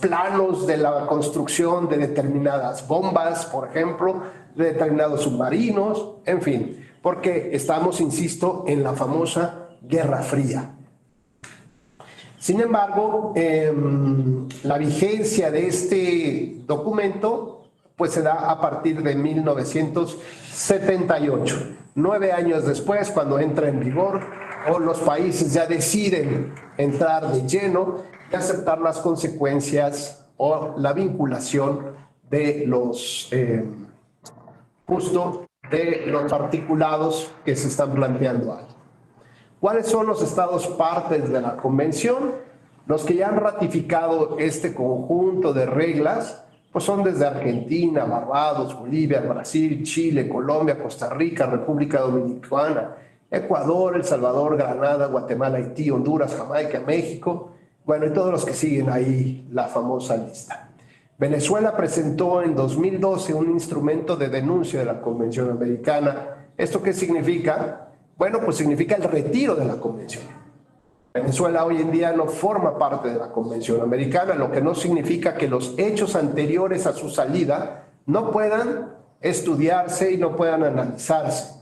planos de la construcción de determinadas bombas, por ejemplo, de determinados submarinos, en fin, porque estamos, insisto, en la famosa Guerra Fría. Sin embargo, la vigencia de este documento pues se da a partir de 1978, 9 años después, cuando entra en vigor, o los países ya deciden entrar de lleno y aceptar las consecuencias o la vinculación de los justo de los articulados que se están planteando ahí. ¿Cuáles son los estados partes de la convención? Los que ya han ratificado este conjunto de reglas pues son desde Argentina, Barbados, Bolivia, Brasil, Chile, Colombia, Costa Rica, República Dominicana, Ecuador, El Salvador, Granada, Guatemala, Haití, Honduras, Jamaica, México, bueno, y todos los que siguen ahí la famosa lista. Venezuela presentó en 2012 un instrumento de denuncia de la Convención Americana. ¿Esto qué significa? Bueno, pues significa el retiro de la Convención. Venezuela hoy en día no forma parte de la Convención Americana, lo que no significa que los hechos anteriores a su salida no puedan estudiarse y no puedan analizarse.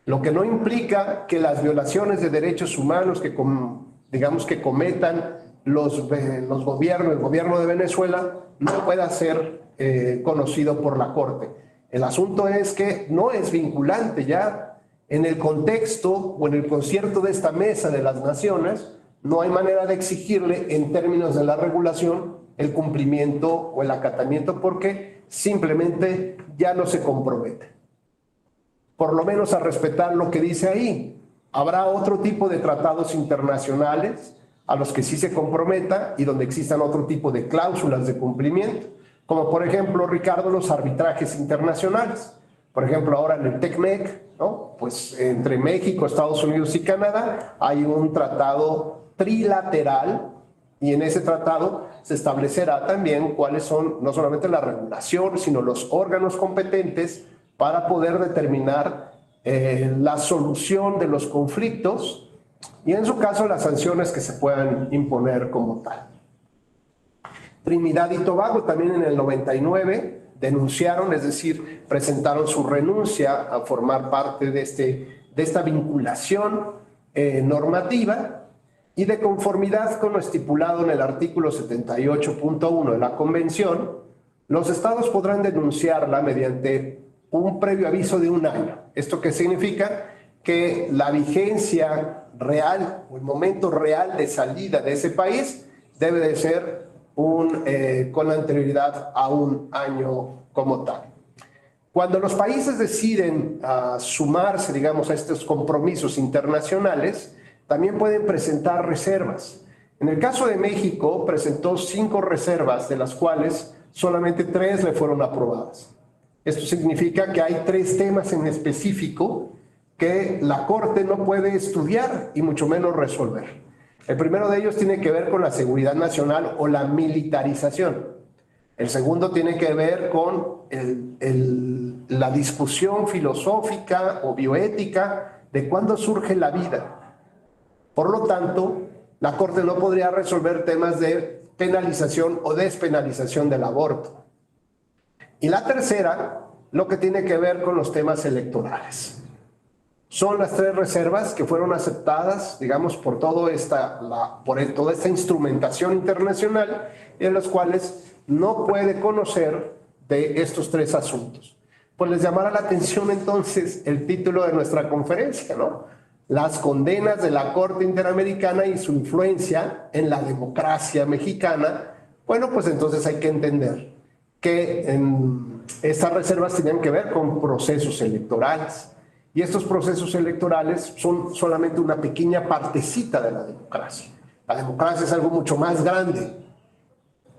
Lo que no implica que las violaciones de derechos humanos que, digamos, que cometan los gobiernos, el gobierno de Venezuela, no pueda ser conocido por la Corte. El asunto es que no es vinculante ya en el contexto o en el concierto de esta mesa de las naciones. No hay manera de exigirle en términos de la regulación el cumplimiento o el acatamiento porque simplemente ya no se compromete. Por lo menos a respetar lo que dice ahí. Habrá otro tipo de tratados internacionales a los que sí se comprometa y donde existan otro tipo de cláusulas de cumplimiento, como por ejemplo, Ricardo, los arbitrajes internacionales. Por ejemplo, ahora en el TECMEC, ¿no? Pues entre México, Estados Unidos y Canadá hay un tratado trilateral y en ese tratado se establecerá también cuáles son no solamente la regulación, sino los órganos competentes para poder determinar la solución de los conflictos y en su caso las sanciones que se puedan imponer como tal. Trinidad y Tobago también en el 99 denunciaron, es decir, presentaron su renuncia a formar parte de esta vinculación normativa y de conformidad con lo estipulado en el artículo 78.1 de la Convención, los estados podrán denunciarla mediante un previo aviso de 1 año. ¿Esto qué significa? Que la vigencia real o el momento real de salida de ese país debe de ser con anterioridad a 1 año como tal. Cuando los países deciden sumarse, digamos, a estos compromisos internacionales, también pueden presentar reservas. En el caso de México, presentó 5 reservas, de las cuales solamente 3 le fueron aprobadas. Esto significa que hay 3 temas en específico que la Corte no puede estudiar y mucho menos resolver. El primero de ellos tiene que ver con la seguridad nacional o la militarización. El segundo tiene que ver con la discusión filosófica o bioética de cuándo surge la vida. Por lo tanto, la Corte no podría resolver temas de penalización o despenalización del aborto. Y la tercera, lo que tiene que ver con los temas electorales. Son las 3 reservas que fueron aceptadas, digamos, por toda esta instrumentación internacional, en las cuales no puede conocer de estos 3 asuntos. Pues les llamará la atención entonces el título de nuestra conferencia, ¿no? Las condenas de la Corte Interamericana y su influencia en la democracia mexicana. Bueno, pues entonces hay que entender que estas reservas tenían que ver con procesos electorales. Y estos procesos electorales son solamente una pequeña partecita de la democracia. La democracia es algo mucho más grande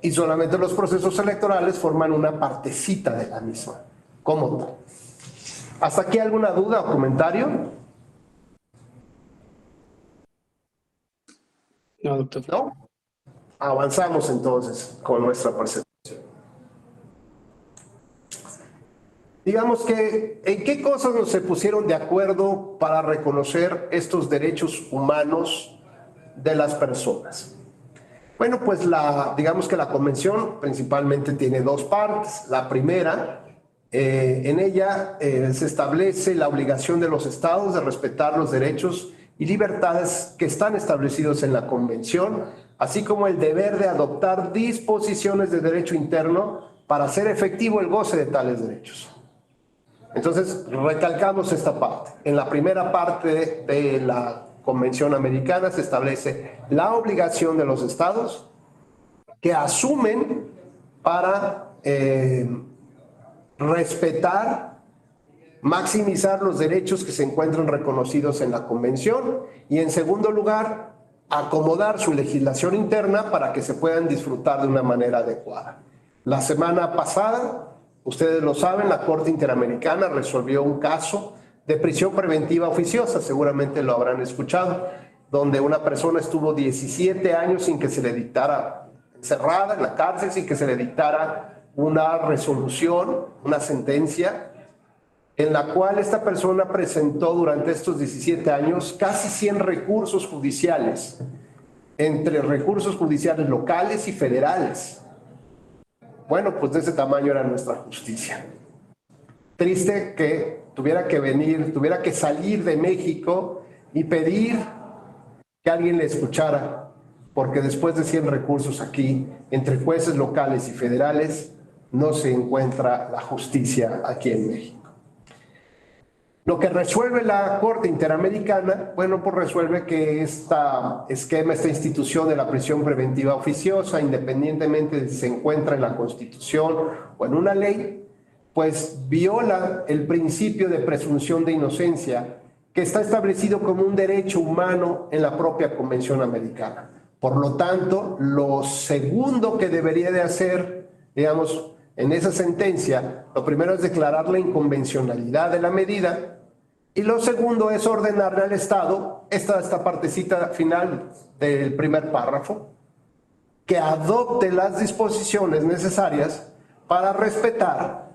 y solamente los procesos electorales forman una partecita de la misma. ¿Cómo tal? ¿Hasta aquí alguna duda o comentario? No, doctor. ¿No? Avanzamos entonces con nuestra presentación. Digamos que, ¿en qué cosas se pusieron de acuerdo para reconocer estos derechos humanos de las personas? Bueno, pues digamos que la convención principalmente tiene 2 partes. La primera, en ella se establece la obligación de los estados de respetar los derechos y libertades que están establecidos en la convención, así como el deber de adoptar disposiciones de derecho interno para hacer efectivo el goce de tales derechos. Entonces, recalcamos esta parte. En la primera parte de la Convención Americana se establece la obligación de los estados que asumen para respetar, maximizar los derechos que se encuentran reconocidos en la Convención y, en segundo lugar, acomodar su legislación interna para que se puedan disfrutar de una manera adecuada. La semana pasada, ustedes lo saben, la Corte Interamericana resolvió un caso de prisión preventiva oficiosa, seguramente lo habrán escuchado, donde una persona estuvo 17 años sin que se le dictara, encerrada en la cárcel, sin que se le dictara una resolución, una sentencia, en la cual esta persona presentó durante estos 17 años casi 100 recursos judiciales, entre recursos judiciales locales y federales. Bueno, pues de ese tamaño era nuestra justicia. Triste que tuviera que salir de México y pedir que alguien le escuchara, porque después de 100 recursos aquí, entre jueces locales y federales, no se encuentra la justicia aquí en México. Lo que resuelve la Corte Interamericana, bueno, pues resuelve que esta institución de la prisión preventiva oficiosa, independientemente de si se encuentra en la Constitución o en una ley, pues viola el principio de presunción de inocencia que está establecido como un derecho humano en la propia Convención Americana. Por lo tanto, lo segundo que debería de hacer, digamos, en esa sentencia, lo primero es declarar la inconvencionalidad de la medida y lo segundo es ordenarle al Estado, esta partecita final del primer párrafo, que adopte las disposiciones necesarias para respetar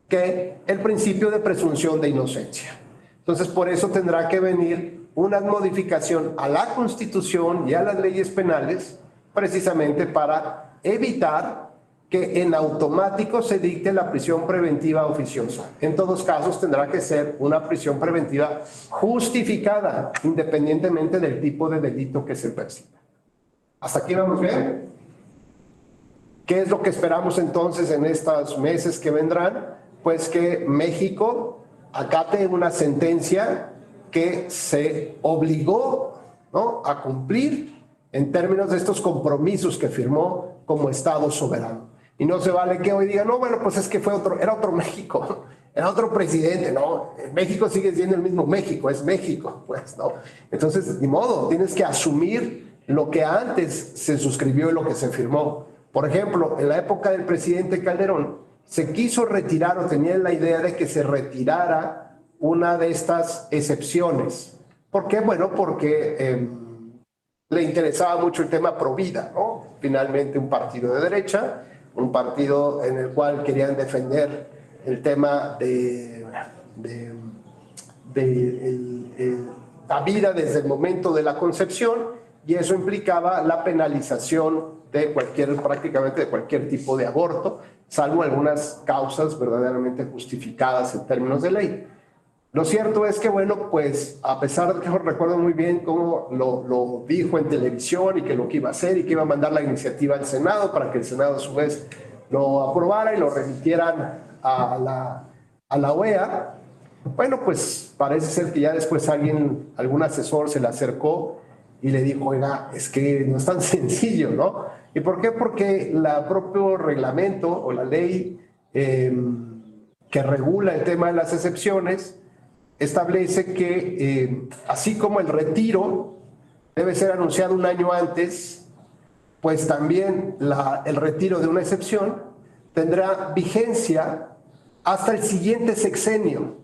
el principio de presunción de inocencia. Entonces, por eso tendrá que venir una modificación a la Constitución y a las leyes penales, precisamente para evitar que en automático se dicte la prisión preventiva oficiosa. En todos casos tendrá que ser una prisión preventiva justificada, independientemente del tipo de delito que se persiga. ¿Hasta aquí vamos bien? ¿Qué es lo que esperamos entonces en estos meses que vendrán? pues que México acate una sentencia que se obligó, ¿no?, a cumplir en términos de estos compromisos que firmó como Estado soberano. Y no se vale que hoy digan, no, bueno, pues es que era otro México, era otro presidente, no, México sigue siendo el mismo México, es México, pues, ¿no? Entonces, ni modo, tienes que asumir lo que antes se suscribió y lo que se firmó. Por ejemplo, en la época del presidente Calderón, se quiso retirar o tenían la idea de que se retirara una de estas excepciones. ¿Por qué? Bueno, porque le interesaba mucho el tema pro vida, ¿no? Finalmente un partido de derecha, un partido en el cual querían defender el tema de la vida desde el momento de la concepción, y eso implicaba la penalización de prácticamente de cualquier tipo de aborto, salvo algunas causas verdaderamente justificadas en términos de ley. Lo cierto es que, bueno, pues a pesar de que recuerdo muy bien cómo lo dijo en televisión y que lo que iba a hacer y que iba a mandar la iniciativa al Senado para que el Senado a su vez lo aprobara y lo remitieran a la OEA, bueno, pues parece ser que ya después algún asesor se le acercó y le dijo, oiga, es que no es tan sencillo, ¿no? ¿Y por qué? Porque el propio reglamento o la ley que regula el tema de las excepciones establece que así como el retiro debe ser anunciado un año antes, pues también el retiro de una excepción tendrá vigencia hasta el siguiente sexenio,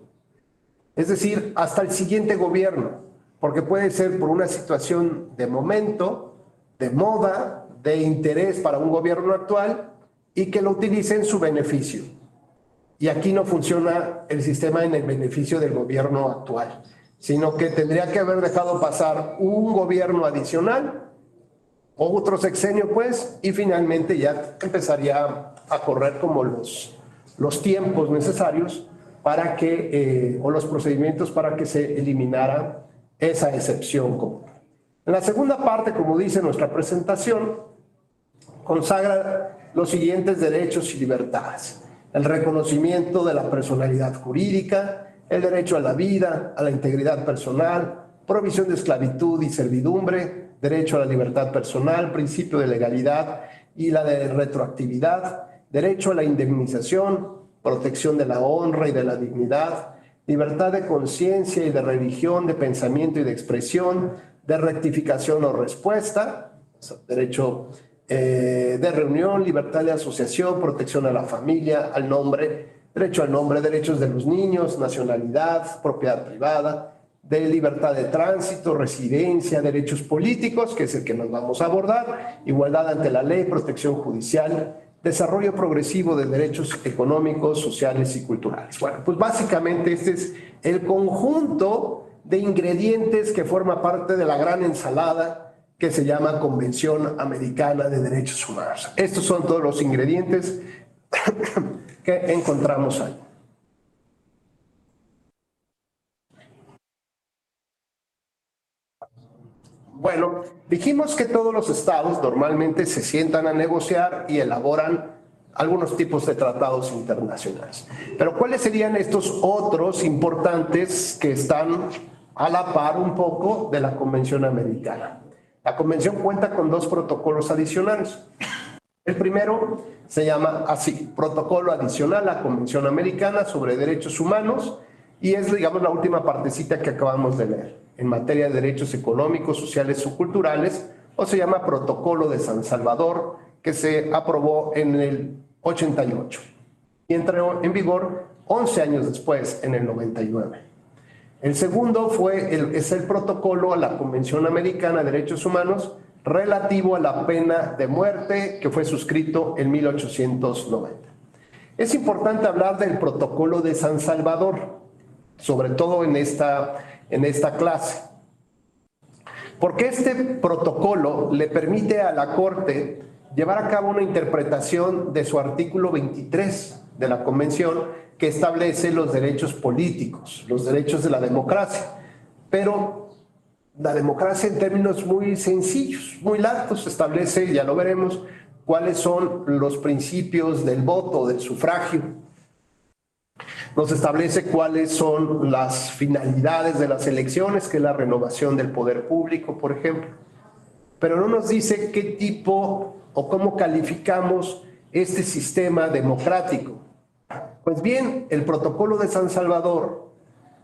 es decir, hasta el siguiente gobierno, porque puede ser por una situación de momento, de moda, de interés para un gobierno actual y que lo utilice en su beneficio. Y aquí no funciona el sistema en el beneficio del gobierno actual, sino que tendría que haber dejado pasar un gobierno adicional, otro sexenio pues, y finalmente ya empezaría a correr como los tiempos necesarios para que, o los procedimientos para que se eliminara esa excepción común. En la segunda parte, como dice nuestra presentación, consagra los siguientes derechos y libertades: el reconocimiento de la personalidad jurídica, el derecho a la vida, a la integridad personal, prohibición de esclavitud y servidumbre, derecho a la libertad personal, principio de legalidad y la de retroactividad, derecho a la indemnización, protección de la honra y de la dignidad, libertad de conciencia y de religión, de pensamiento y de expresión, de rectificación o respuesta, derecho de reunión, libertad de asociación, protección a la familia, al nombre, derecho al nombre, derechos de los niños, nacionalidad, propiedad privada, de libertad de tránsito, residencia, derechos políticos, que es el que nos vamos a abordar, igualdad ante la ley, protección judicial, desarrollo progresivo de derechos económicos, sociales y culturales. Bueno, pues básicamente este es el conjunto de ingredientes que forma parte de la gran ensalada que se llama Convención Americana de Derechos Humanos. Estos son todos los ingredientes que encontramos ahí. Bueno, dijimos que todos los estados normalmente se sientan a negociar y elaboran algunos tipos de tratados internacionales. Pero ¿cuáles serían estos otros importantes que están a la par un poco de la Convención Americana? La Convención cuenta con 2 protocolos adicionales. El primero se llama así, Protocolo Adicional a la Convención Americana sobre Derechos Humanos, y es, digamos, la última partecita que acabamos de leer, en materia de derechos económicos, sociales o culturales, o se llama Protocolo de San Salvador, que se aprobó en el 88 y entró en vigor 11 años después, en el 99. El segundo es el protocolo a la Convención Americana de Derechos Humanos relativo a la pena de muerte, que fue suscrito en 1890. Es importante hablar del protocolo de San Salvador, sobre todo en esta clase, porque este protocolo le permite a la Corte llevar a cabo una interpretación de su artículo 23 de la Convención, que establece los derechos políticos, los derechos de la democracia. Pero la democracia en términos muy sencillos, muy latos, establece, ya lo veremos, cuáles son los principios del voto, del sufragio. Nos establece cuáles son las finalidades de las elecciones, que es la renovación del poder público, por ejemplo. Pero no nos dice qué tipo o cómo calificamos este sistema democrático. Pues bien, el Protocolo de San Salvador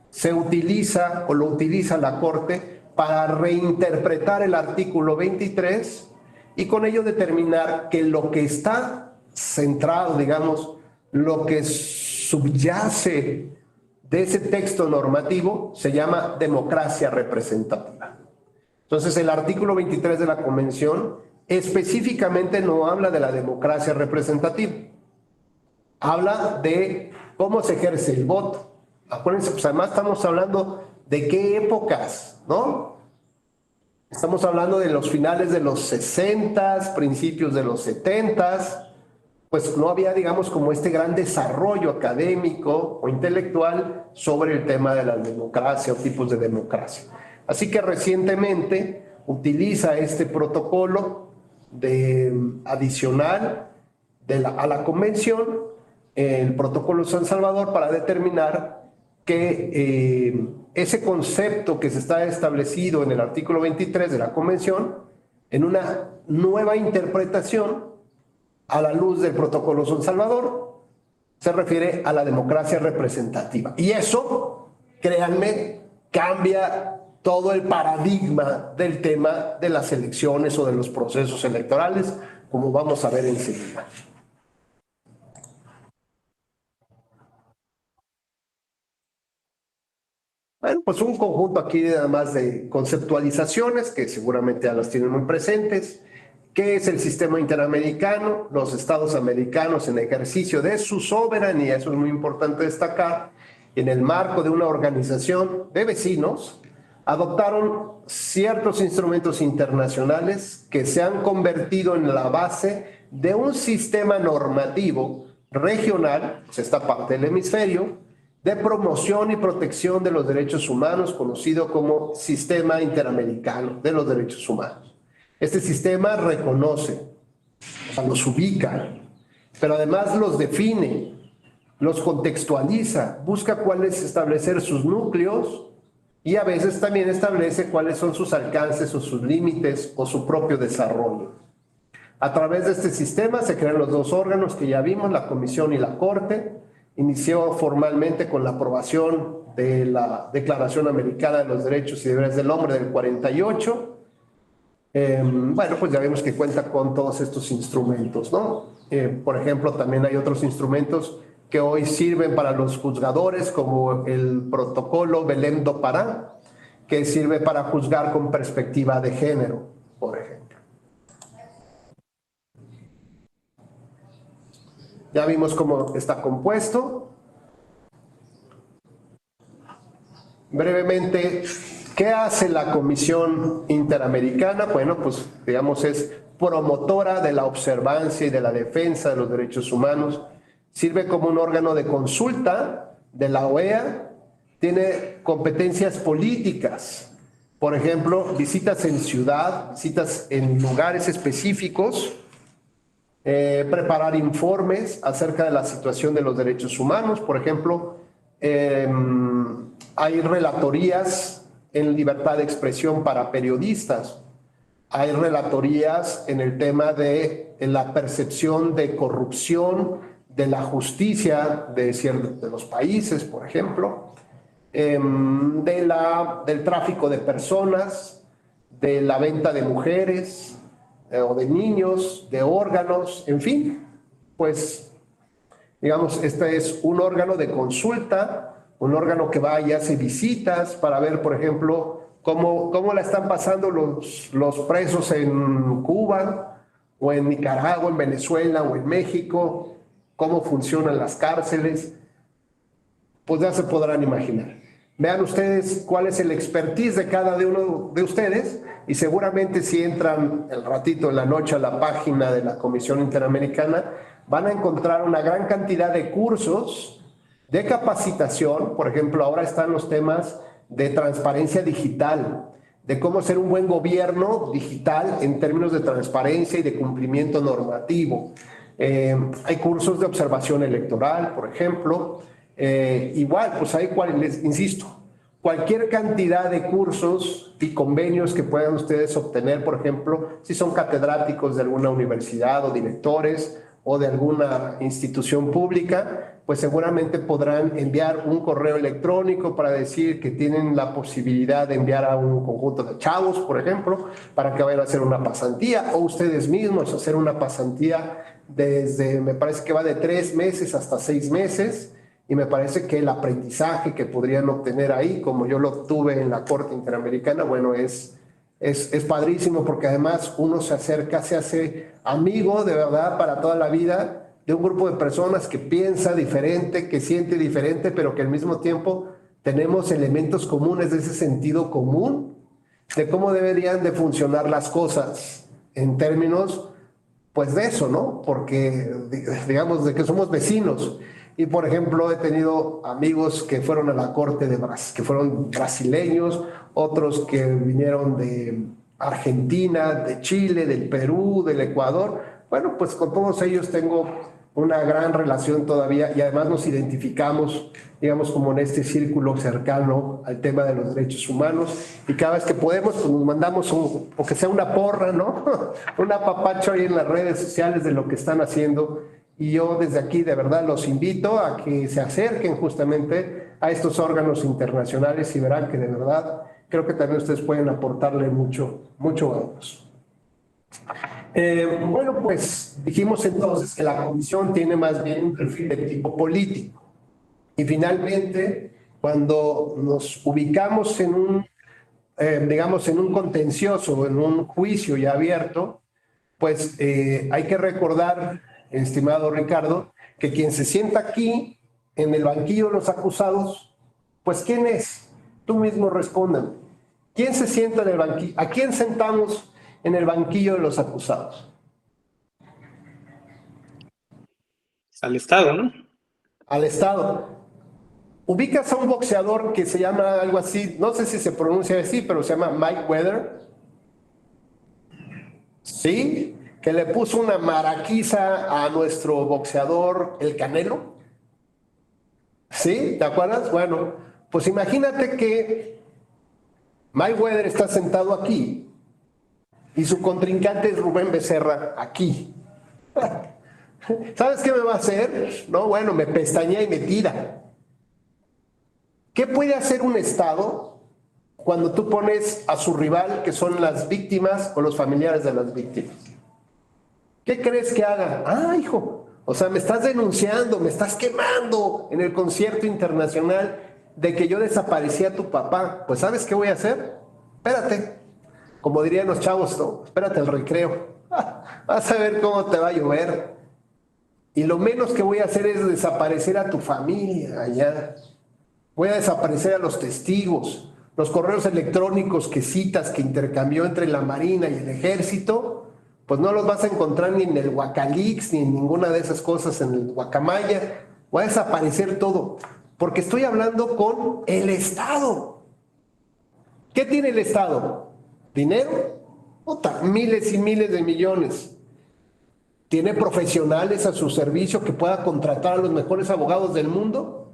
se utiliza o lo utiliza la Corte para reinterpretar el artículo 23 y con ello determinar que lo que está centrado, digamos, lo que subyace de ese texto normativo se llama democracia representativa. Entonces, el artículo 23 de la Convención específicamente no habla de la democracia representativa. Habla de cómo se ejerce el voto. Acuérdense, pues además estamos hablando de qué épocas, ¿no? Estamos hablando de los finales de los 60, principios de los 70, pues no había, digamos, como este gran desarrollo académico o intelectual sobre el tema de la democracia o tipos de democracia. Así que recientemente utiliza este protocolo adicional a la Convención, el Protocolo de San Salvador, para determinar que ese concepto que se está establecido en el artículo 23 de la Convención, en una nueva interpretación a la luz del Protocolo de San Salvador, se refiere a la democracia representativa. Y eso, créanme, cambia todo el paradigma del tema de las elecciones o de los procesos electorales, como vamos a ver enseguida. Bueno, pues un conjunto aquí nada más de conceptualizaciones que seguramente ya las tienen muy presentes. ¿Qué es el sistema interamericano? Los estados americanos en ejercicio de su soberanía, eso es muy importante destacar, en el marco de una organización de vecinos, adoptaron ciertos instrumentos internacionales que se han convertido en la base de un sistema normativo regional, pues esta parte del hemisferio, de promoción y protección de los derechos humanos, conocido como Sistema Interamericano de los Derechos Humanos. Este sistema reconoce, o sea, los ubica, pero además los define, los contextualiza, busca cuáles establecer sus núcleos y a veces también establece cuáles son sus alcances o sus límites o su propio desarrollo. A través de este sistema se crean los dos órganos que ya vimos, la Comisión y la Corte. Inició formalmente con la aprobación de la Declaración Americana de los Derechos y Deberes del Hombre del 48. Bueno, pues ya vemos que cuenta con todos estos instrumentos, ¿no? Por ejemplo, también hay otros instrumentos que hoy sirven para los juzgadores, como el Protocolo Belém do Pará, que sirve para juzgar con perspectiva de género, por ejemplo. Ya vimos cómo está compuesto. Brevemente, ¿qué hace la Comisión Interamericana? Bueno, pues digamos es promotora de la observancia y de la defensa de los derechos humanos. Sirve como un órgano de consulta de la OEA. Tiene competencias políticas. Por ejemplo, visitas en ciudad, visitas en lugares específicos. Preparar informes acerca de la situación de los derechos humanos. Por ejemplo, hay relatorías en libertad de expresión para periodistas. Hay relatorías en el tema de la percepción de corrupción de la justicia de los países, por ejemplo, del tráfico de personas, de la venta de mujeres, o de niños, de órganos, en fin, pues digamos, este es un órgano de consulta, un órgano que va y hace visitas para ver, por ejemplo, cómo la están pasando los presos en Cuba, o en Nicaragua, en Venezuela, o en México, cómo funcionan las cárceles, pues ya se podrán imaginar. Vean ustedes cuál es el expertise de cada uno de ustedes y seguramente si entran el ratito en la noche a la página de la Comisión Interamericana van a encontrar una gran cantidad de cursos de capacitación. Por ejemplo, ahora están los temas de transparencia digital, de cómo ser un buen gobierno digital en términos de transparencia y de cumplimiento normativo. Hay cursos de observación electoral, por ejemplo. Igual, pues ahí, les insisto, cualquier cantidad de cursos y convenios que puedan ustedes obtener, por ejemplo, si son catedráticos de alguna universidad o directores o de alguna institución pública, pues seguramente podrán enviar un correo electrónico para decir que tienen la posibilidad de enviar a un conjunto de chavos, por ejemplo, para que vayan a hacer una pasantía, o ustedes mismos hacer una pasantía desde, me parece que va de 3 meses hasta 6 meses, y me parece que el aprendizaje que podrían obtener ahí, como yo lo obtuve en la Corte Interamericana, bueno, es padrísimo, porque además uno se acerca, se hace amigo de verdad para toda la vida de un grupo de personas que piensa diferente, que siente diferente, pero que al mismo tiempo tenemos elementos comunes de ese sentido común de cómo deberían de funcionar las cosas en términos, pues de eso, ¿no? Porque, digamos, de que somos vecinos. Y, por ejemplo, he tenido amigos que fueron a la corte que fueron brasileños, otros que vinieron de Argentina, de Chile, del Perú, del Ecuador. Bueno, pues con todos ellos tengo una gran relación todavía y además nos identificamos, digamos, como en este círculo cercano al tema de los derechos humanos, y cada vez que podemos, pues nos mandamos o que sea una porra, ¿no? Un apapacho ahí en las redes sociales de lo que están haciendo. Y yo desde aquí de verdad los invito a que se acerquen justamente a estos órganos internacionales y verán que de verdad creo que también ustedes pueden aportarle mucho a ellos. Bueno, pues dijimos entonces que la comisión tiene más bien un perfil de tipo político. Y finalmente, cuando nos ubicamos en un, digamos, en un contencioso, en un juicio ya abierto, pues hay que recordar, estimado Ricardo, que quien se sienta aquí en el banquillo de los acusados, pues ¿quién es? Tú mismo respondan. ¿Quién se sienta en el banquillo? ¿A quién sentamos en el banquillo de los acusados? Al Estado, ¿no? Al Estado. Ubicas a un boxeador que se llama algo así, no sé si se pronuncia así, pero se llama Mike Weather. ¿Sí? Que le puso una maraquiza a nuestro boxeador, el Canelo. ¿Sí? ¿Te acuerdas? Bueno, pues imagínate que Mike Weather está sentado aquí y su contrincante es Rubén Becerra aquí. ¿Sabes qué me va a hacer? No, bueno, me pestañea y me tira. ¿Qué puede hacer un Estado cuando tú pones a su rival, que son las víctimas o los familiares de las víctimas? ¿Qué crees que haga? Ah, hijo, o sea, me estás denunciando, me estás quemando en el concierto internacional de que yo desaparecí a tu papá. Pues ¿sabes qué voy a hacer? Espérate, como dirían los chavos, no, espérate el recreo. Vas a ver cómo te va a llover. Y lo menos que voy a hacer es desaparecer a tu familia allá. Voy a desaparecer a los testigos, los correos electrónicos que citas que intercambió entre la Marina y el Ejército, pues no los vas a encontrar ni en el Wikileaks ni en ninguna de esas cosas, en el Guacamaya. Voy a desaparecer todo, porque estoy hablando con el Estado. ¿Qué tiene el Estado? ¿Dinero? Puta, miles y miles de millones. ¿Tiene profesionales a su servicio que pueda contratar a los mejores abogados del mundo?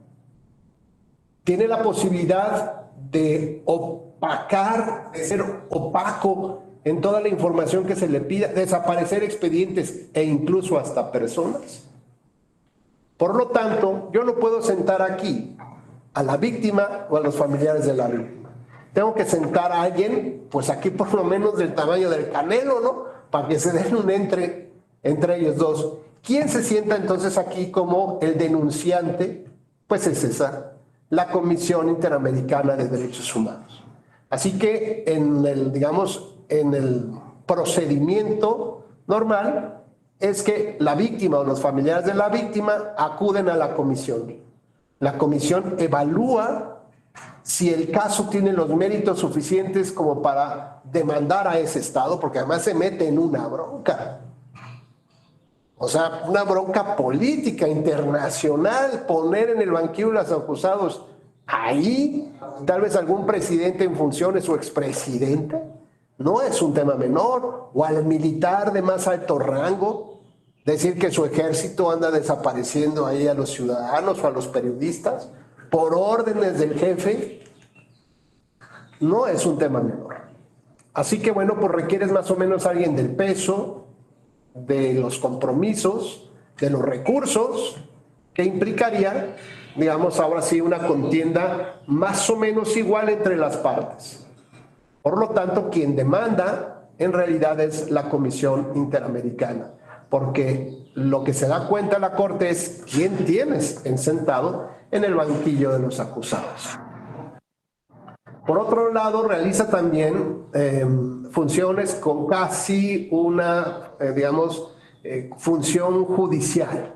¿Tiene la posibilidad de opacar, de ser opaco en toda la información que se le pida, desaparecer expedientes e incluso hasta personas? Por lo tanto, yo no puedo sentar aquí a la víctima o a los familiares de la víctima. Tengo que sentar a alguien, pues aquí por lo menos del tamaño del Canelo, ¿no? Para que se den un entre ellos dos. ¿Quién se sienta entonces aquí como el denunciante? Pues es esa, la Comisión Interamericana de Derechos Humanos. Así que en el, digamos, en el procedimiento normal es que la víctima o los familiares de la víctima acuden a la comisión. La comisión evalúa si el caso tiene los méritos suficientes como para demandar a ese Estado, porque además se mete en una bronca. O sea, una bronca política, internacional, poner en el banquillo de los acusados ahí, tal vez algún presidente en funciones o expresidente, no es un tema menor, o al militar de más alto rango. decir que su ejército anda desapareciendo ahí a los ciudadanos o a los periodistas por órdenes del jefe, no es un tema menor. Así que bueno, pues requieres más o menos a alguien del peso, de los compromisos, de los recursos, que implicaría, digamos, ahora sí, una contienda más o menos igual entre las partes. Por lo tanto, quien demanda en realidad es la Comisión Interamericana, porque lo que se da cuenta la Corte es quién tienes sentado en el banquillo de los acusados. Por otro lado, realiza también funciones con casi una, función judicial.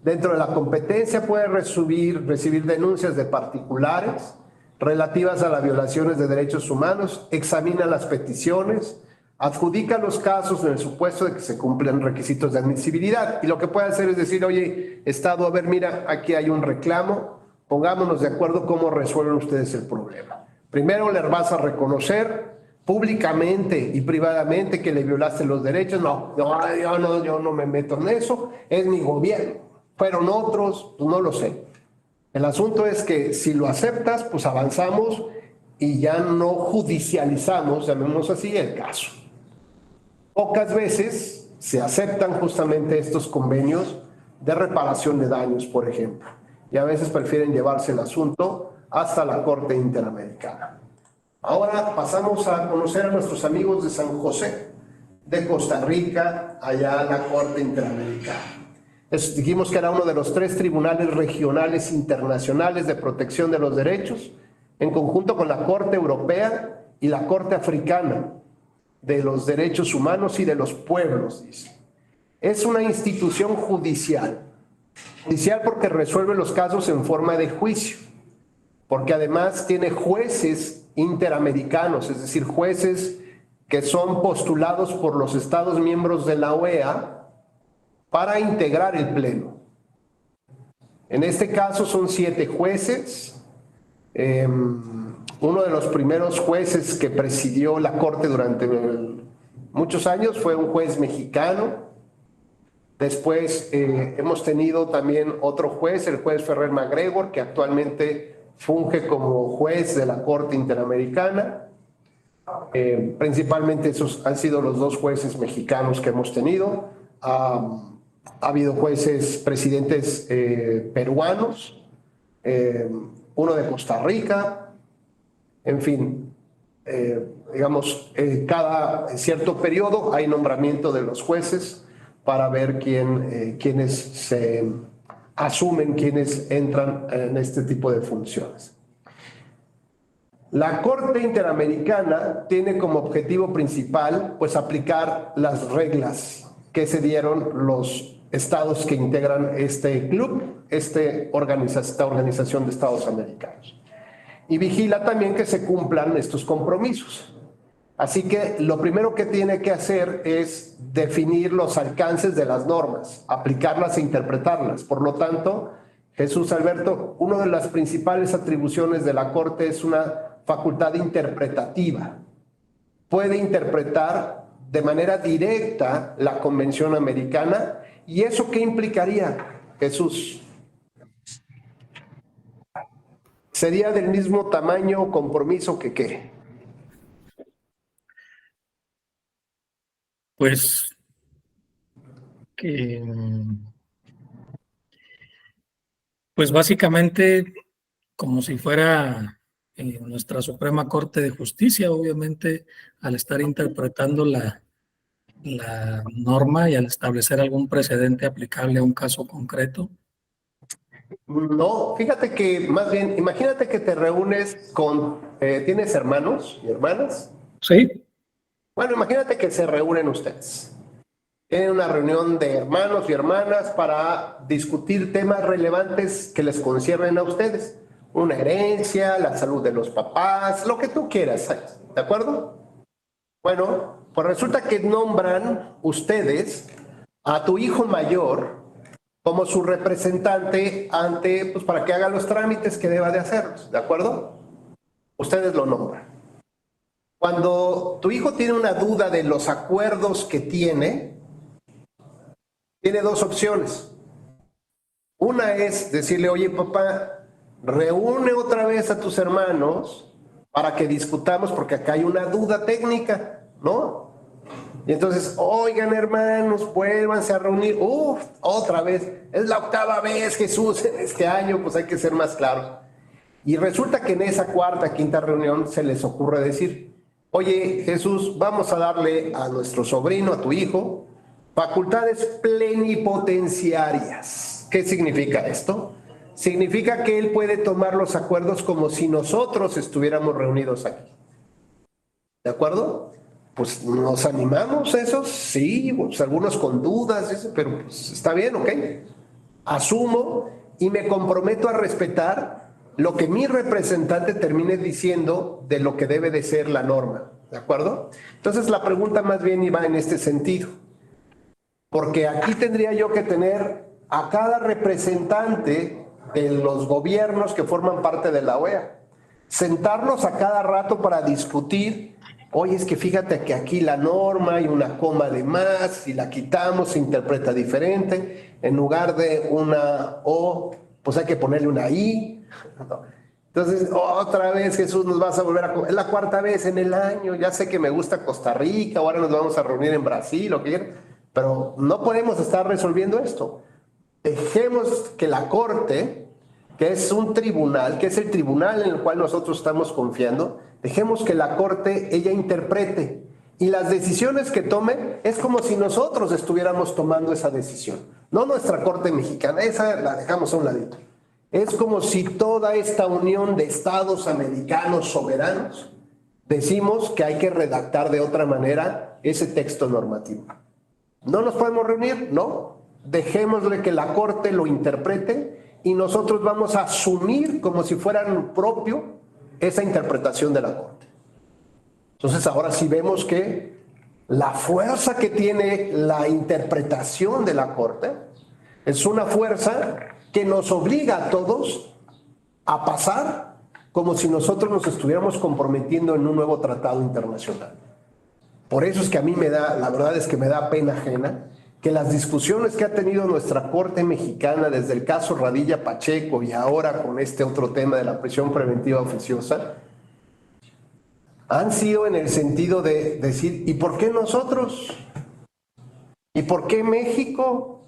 Dentro de la competencia puede recibir denuncias de particulares relativas a las violaciones de derechos humanos, examina las peticiones, adjudica los casos en el supuesto de que se cumplen requisitos de admisibilidad. Y lo que puede hacer es decir, oye, Estado, a ver, mira, aquí hay un reclamo, pongámonos de acuerdo cómo resuelven ustedes el problema. Primero les vas a reconocer públicamente y privadamente que le violaste los derechos. No, yo no me meto en eso, es mi gobierno. Fueron otros, pues no lo sé. El asunto es que si lo aceptas, pues avanzamos y ya no judicializamos, llamémoslo así, el caso. Pocas veces se aceptan justamente estos convenios de reparación de daños, por ejemplo, y a veces prefieren llevarse el asunto hasta la Corte Interamericana. Ahora pasamos a conocer a nuestros amigos de San José, de Costa Rica, allá en la Corte Interamericana. Dijimos que era uno de los 3 tribunales regionales internacionales de protección de los derechos, en conjunto con la Corte Europea y la Corte Africana de los Derechos Humanos y de los Pueblos, dice. Es una institución judicial porque resuelve los casos en forma de juicio, porque además tiene jueces interamericanos, es decir, jueces que son postulados por los Estados miembros de la OEA para integrar el Pleno. En este caso son 7 jueces. Uno de los primeros jueces que presidió la Corte durante muchos años fue un juez mexicano. Después hemos tenido también otro juez, el juez Ferrer MacGregor, que actualmente funge como juez de la Corte Interamericana. Principalmente esos han sido los 2 jueces mexicanos que hemos tenido. Ha habido jueces, presidentes peruanos, uno de Costa Rica, en fin, cada cierto periodo hay nombramiento de los jueces para ver quiénes se asumen, quiénes entran en este tipo de funciones. La Corte Interamericana tiene como objetivo principal, pues, aplicar las reglas que se dieron los estados que integran este club, esta organización de estados americanos. Y vigila también que se cumplan estos compromisos. Así que lo primero que tiene que hacer es definir los alcances de las normas, aplicarlas e interpretarlas. Por lo tanto, Jesús Alberto, una de las principales atribuciones de la Corte es una facultad interpretativa. Puede interpretar de manera directa la Convención Americana. ¿Y eso qué implicaría, Jesús? ¿Sería del mismo tamaño o compromiso que qué? Pues que, pues básicamente como si fuera nuestra Suprema Corte de Justicia, obviamente al estar interpretando la norma y al establecer algún precedente aplicable a un caso concreto. No, fíjate que más bien, imagínate que te reúnes con, ¿tienes hermanos y hermanas? Sí. Bueno, imagínate que se reúnen ustedes. Tienen una reunión de hermanos y hermanas para discutir temas relevantes que les conciernen a ustedes. Una herencia, la salud de los papás, lo que tú quieras, ¿de acuerdo? Bueno, pues resulta que nombran ustedes a tu hijo mayor como su representante ante, pues para que haga los trámites que deba de hacerlos, ¿de acuerdo? Ustedes lo nombran. Cuando tu hijo tiene una duda de los acuerdos que tiene, tiene dos opciones. Una es decirle, oye papá, reúne otra vez a tus hermanos para que discutamos porque acá hay una duda técnica, ¿no? Y entonces, oigan hermanos, vuélvanse a reunir. Otra vez, es la 8ª vez, Jesús, en este año, pues hay que ser más claros. Y resulta que en esa 4ª, 5ª reunión se les ocurre decir, oye Jesús, vamos a darle a nuestro sobrino, a tu hijo, facultades plenipotenciarias. ¿Qué significa esto? Significa que él puede tomar los acuerdos como si nosotros estuviéramos reunidos aquí. ¿De acuerdo? Pues nos animamos esos, sí, pues algunos con dudas, pero pues está bien, ¿ok? Asumo y me comprometo a respetar lo que mi representante termine diciendo de lo que debe de ser la norma, ¿de acuerdo? Entonces la pregunta más bien iba en este sentido, porque aquí tendría yo que tener a cada representante de los gobiernos que forman parte de la OEA, sentarnos a cada rato para discutir. Oye, es que fíjate que aquí la norma hay una coma de más, si la quitamos se interpreta diferente, en lugar de una O, pues hay que ponerle una I. Entonces, otra vez Jesús nos vas a volver a... Es la 4ª vez en el año, ya sé que me gusta Costa Rica, ahora nos vamos a reunir en Brasil, o qué, pero no podemos estar resolviendo esto. Dejemos que la Corte, que es un tribunal, que es el tribunal en el cual nosotros estamos confiando, dejemos que la Corte, ella interprete. Y las decisiones que tome es como si nosotros estuviéramos tomando esa decisión. No nuestra Corte mexicana, esa la dejamos a un ladito. Es como si toda esta unión de estados americanos soberanos decimos que hay que redactar de otra manera ese texto normativo. ¿No nos podemos reunir? No. Dejémosle que la Corte lo interprete y nosotros vamos a asumir como si fueran propio esa interpretación de la Corte. Entonces ahora sí vemos que la fuerza que tiene la interpretación de la Corte es una fuerza que nos obliga a todos a pasar como si nosotros nos estuviéramos comprometiendo en un nuevo tratado internacional. Por eso es que a mí la verdad es que me da pena ajena que las discusiones que ha tenido nuestra Corte mexicana desde el caso Radilla Pacheco y ahora con este otro tema de la prisión preventiva oficiosa han sido en el sentido de decir, ¿y por qué nosotros? ¿Y por qué México?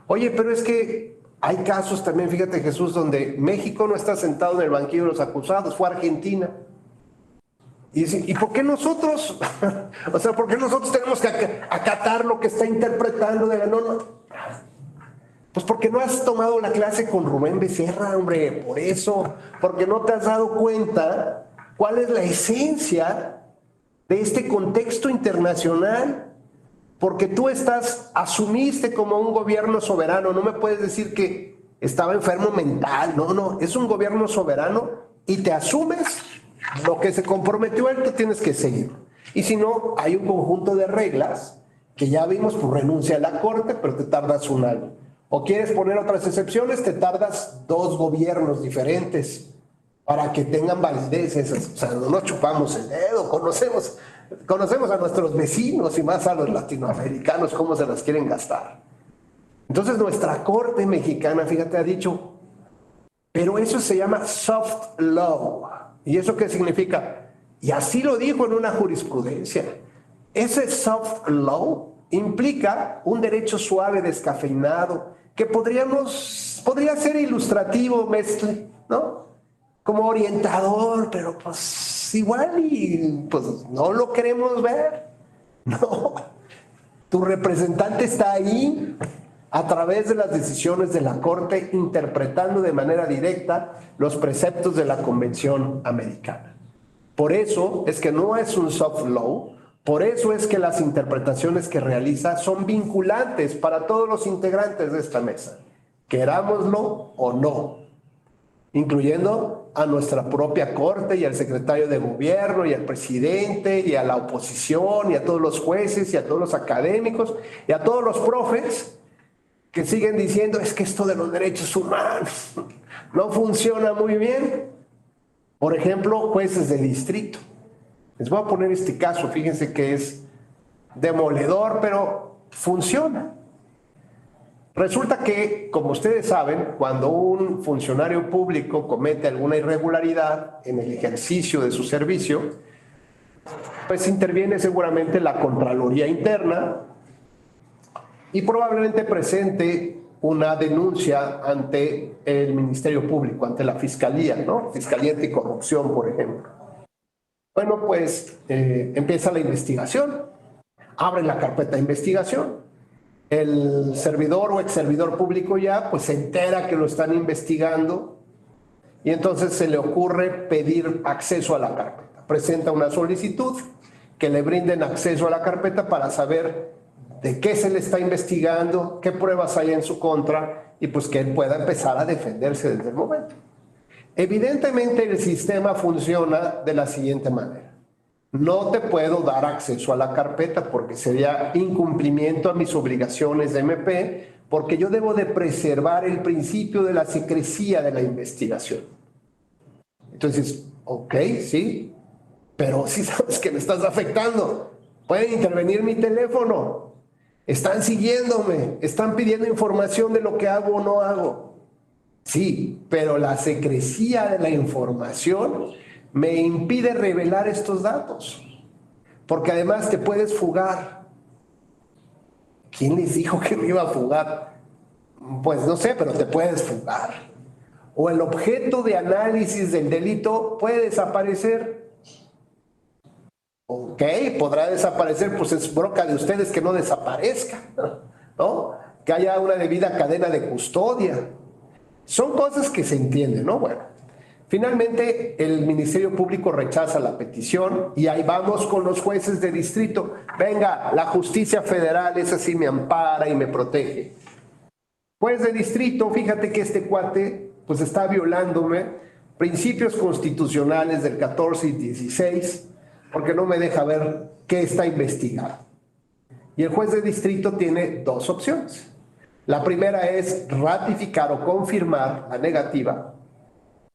Oye, pero es que hay casos también, fíjate Jesús, donde México no está sentado en el banquillo de los acusados, fue Argentina. ¿Y por qué nosotros? O sea, ¿por qué nosotros tenemos que acatar lo que está interpretando de la norma? Pues porque no has tomado la clase con Rubén Becerra, hombre, por eso. Porque no te has dado cuenta cuál es la esencia de este contexto internacional. Porque tú asumiste como un gobierno soberano. No me puedes decir que estaba enfermo mental. No, es un gobierno soberano y te asumes. Lo que se comprometió él, tú tienes que seguir. Y si no, hay un conjunto de reglas que ya vimos, pues renuncia a la Corte, pero te tardas un año. O quieres poner otras excepciones, te tardas 2 gobiernos diferentes para que tengan validez esas. O sea, no nos chupamos el dedo, conocemos a nuestros vecinos y más a los latinoamericanos cómo se las quieren gastar. Entonces nuestra Corte mexicana, fíjate, ha dicho, pero eso se llama soft law. ¿Y eso qué significa? Y así lo dijo en una jurisprudencia. Ese soft law implica un derecho suave, descafeinado, que podría ser ilustrativo, Mestre, ¿no? Como orientador, pero pues igual y pues no lo queremos ver. No, tu representante está ahí a través de las decisiones de la Corte, interpretando de manera directa los preceptos de la Convención Americana. Por eso es que no es un soft law, por eso es que las interpretaciones que realiza son vinculantes para todos los integrantes de esta mesa, querámoslo o no, incluyendo a nuestra propia Corte y al secretario de Gobierno y al presidente y a la oposición y a todos los jueces y a todos los académicos y a todos los profes que siguen diciendo es que esto de los derechos humanos no funciona muy bien. Por ejemplo, jueces de distrito. Les voy a poner este caso, fíjense que es demoledor, pero funciona. Resulta que, como ustedes saben, cuando un funcionario público comete alguna irregularidad en el ejercicio de su servicio, pues interviene seguramente la Contraloría Interna y probablemente presente una denuncia ante el Ministerio Público, ante la Fiscalía, ¿no? Fiscalía Anticorrupción, por ejemplo. Bueno, pues empieza la investigación, abre la carpeta de investigación. El servidor o ex servidor público ya pues se entera que lo están investigando y entonces se le ocurre pedir acceso a la carpeta. Presenta una solicitud que le brinden acceso a la carpeta para saber de qué se le está investigando, qué pruebas hay en su contra y pues que él pueda empezar a defenderse desde el momento. Evidentemente el sistema funciona de la siguiente manera. No te puedo dar acceso a la carpeta porque sería incumplimiento a mis obligaciones de MP, porque yo debo de preservar el principio de la secrecía de la investigación. Entonces, ok, sí, pero sí sabes que me estás afectando. Pueden intervenir mi teléfono. Están siguiéndome, están pidiendo información de lo que hago o no hago. Sí, pero la secrecía de la información me impide revelar estos datos, porque además te puedes fugar. ¿Quién les dijo que me iba a fugar? Pues no sé, pero te puedes fugar. O el objeto de análisis del delito puede desaparecer. Ok, podrá desaparecer, pues es bronca de ustedes que no desaparezca, ¿no? Que haya una debida cadena de custodia. Son cosas que se entienden, ¿no? Bueno. Finalmente, el Ministerio Público rechaza la petición y ahí vamos con los jueces de distrito. Venga, la justicia federal, esa sí me ampara y me protege. Juez de distrito, fíjate que este cuate pues está violándome principios constitucionales del 14 y 16 porque no me deja ver qué está investigado. Y el juez de distrito tiene dos opciones. La primera es ratificar o confirmar la negativa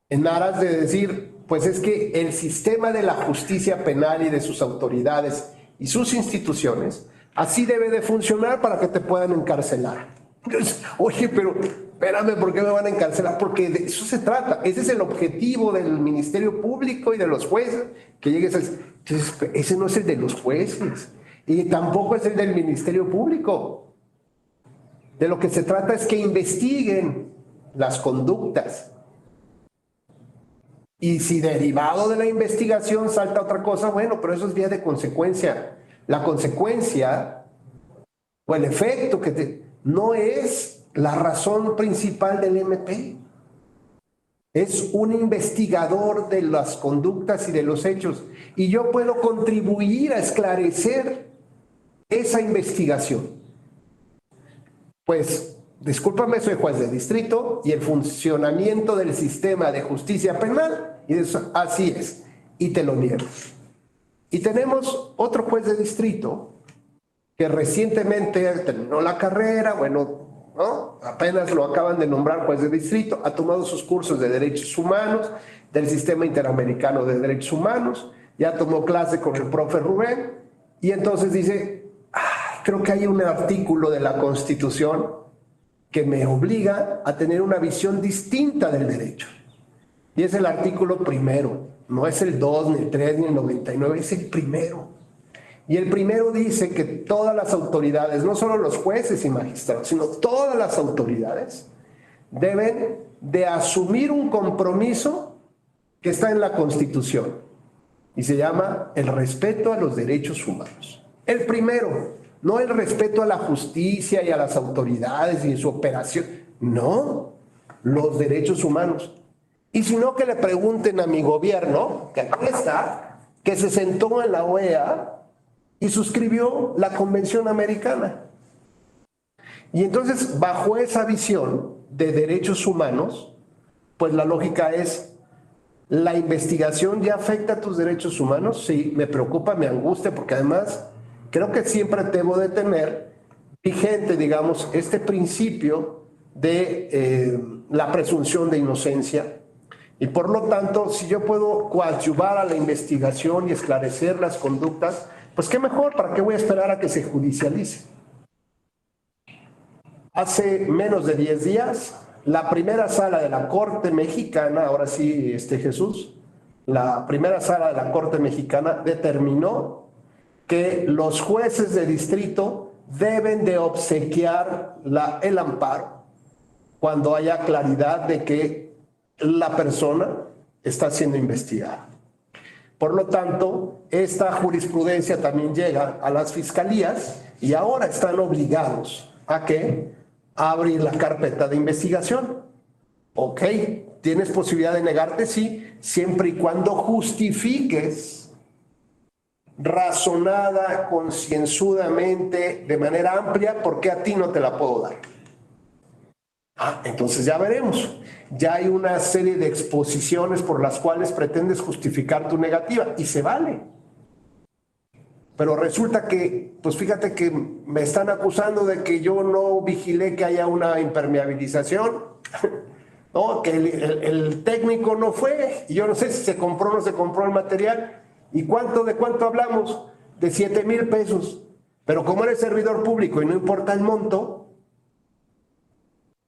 en aras de decir, pues es que el sistema de la justicia penal y de sus autoridades y sus instituciones así debe de funcionar para que te puedan encarcelar. Entonces, oye, pero espérame, ¿por qué me van a encarcelar? Porque de eso se trata. Ese es el objetivo del Ministerio Público y de los jueces, que llegues a... Entonces, ese no es el de los jueces y tampoco es el del Ministerio Público. De lo que se trata es que investiguen las conductas. Y si derivado de la investigación salta otra cosa, bueno, pero eso es vía de consecuencia. La consecuencia o el efecto no es la razón principal del MP. Es un investigador de las conductas y de los hechos. Y yo puedo contribuir a esclarecer esa investigación. Pues, discúlpame, soy juez de distrito y el funcionamiento del sistema de justicia penal, y eso, así es, y te lo niego. Y tenemos otro juez de distrito que recientemente terminó la carrera, bueno, ¿no? Apenas lo acaban de nombrar juez de distrito, ha tomado sus cursos de derechos humanos, del Sistema Interamericano de Derechos Humanos, ya tomó clase con el profe Rubén, y entonces dice, creo que hay un artículo de la Constitución que me obliga a tener una visión distinta del derecho. Y es el artículo primero, no es el 2, ni el 3, ni el 99, es el primero. Y el primero dice que todas las autoridades, no solo los jueces y magistrados, sino todas las autoridades deben de asumir un compromiso que está en la Constitución y se llama el respeto a los derechos humanos. El primero, no el respeto a la justicia y a las autoridades y su operación, no, los derechos humanos. Y si no, que le pregunten a mi gobierno, que aquí está, que se sentó en la OEA y suscribió la Convención Americana. Y entonces, bajo esa visión de derechos humanos, pues la lógica es, ¿la investigación ya afecta a tus derechos humanos? Sí, me preocupa, me angustia, porque además creo que siempre debo de tener vigente, digamos, este principio de la presunción de inocencia. Y por lo tanto, si yo puedo coadyuvar a la investigación y esclarecer las conductas, pues qué mejor, ¿para qué voy a esperar a que se judicialice? Hace menos de 10 días, la primera sala de la Corte Mexicana, ahora sí, Jesús, la primera sala de la Corte Mexicana determinó que los jueces de distrito deben de obsequiar el amparo cuando haya claridad de que la persona está siendo investigada. Por lo tanto, esta jurisprudencia también llega a las fiscalías y ahora están obligados a ¿qué? A abrir la carpeta de investigación. Ok, ¿tienes posibilidad de negarte? Sí, siempre y cuando justifiques razonada, concienzudamente, de manera amplia, por qué a ti no te la puedo dar. Entonces ya veremos. Ya hay una serie de exposiciones por las cuales pretendes justificar tu negativa y se vale. Pero resulta que, pues fíjate que me están acusando de que yo no vigilé que haya una impermeabilización, ¿no? Que el técnico no fue, y yo no sé si se compró o no se compró el material. ¿Y de cuánto hablamos? De 7,000 pesos. Pero como eres servidor público y no importa el monto,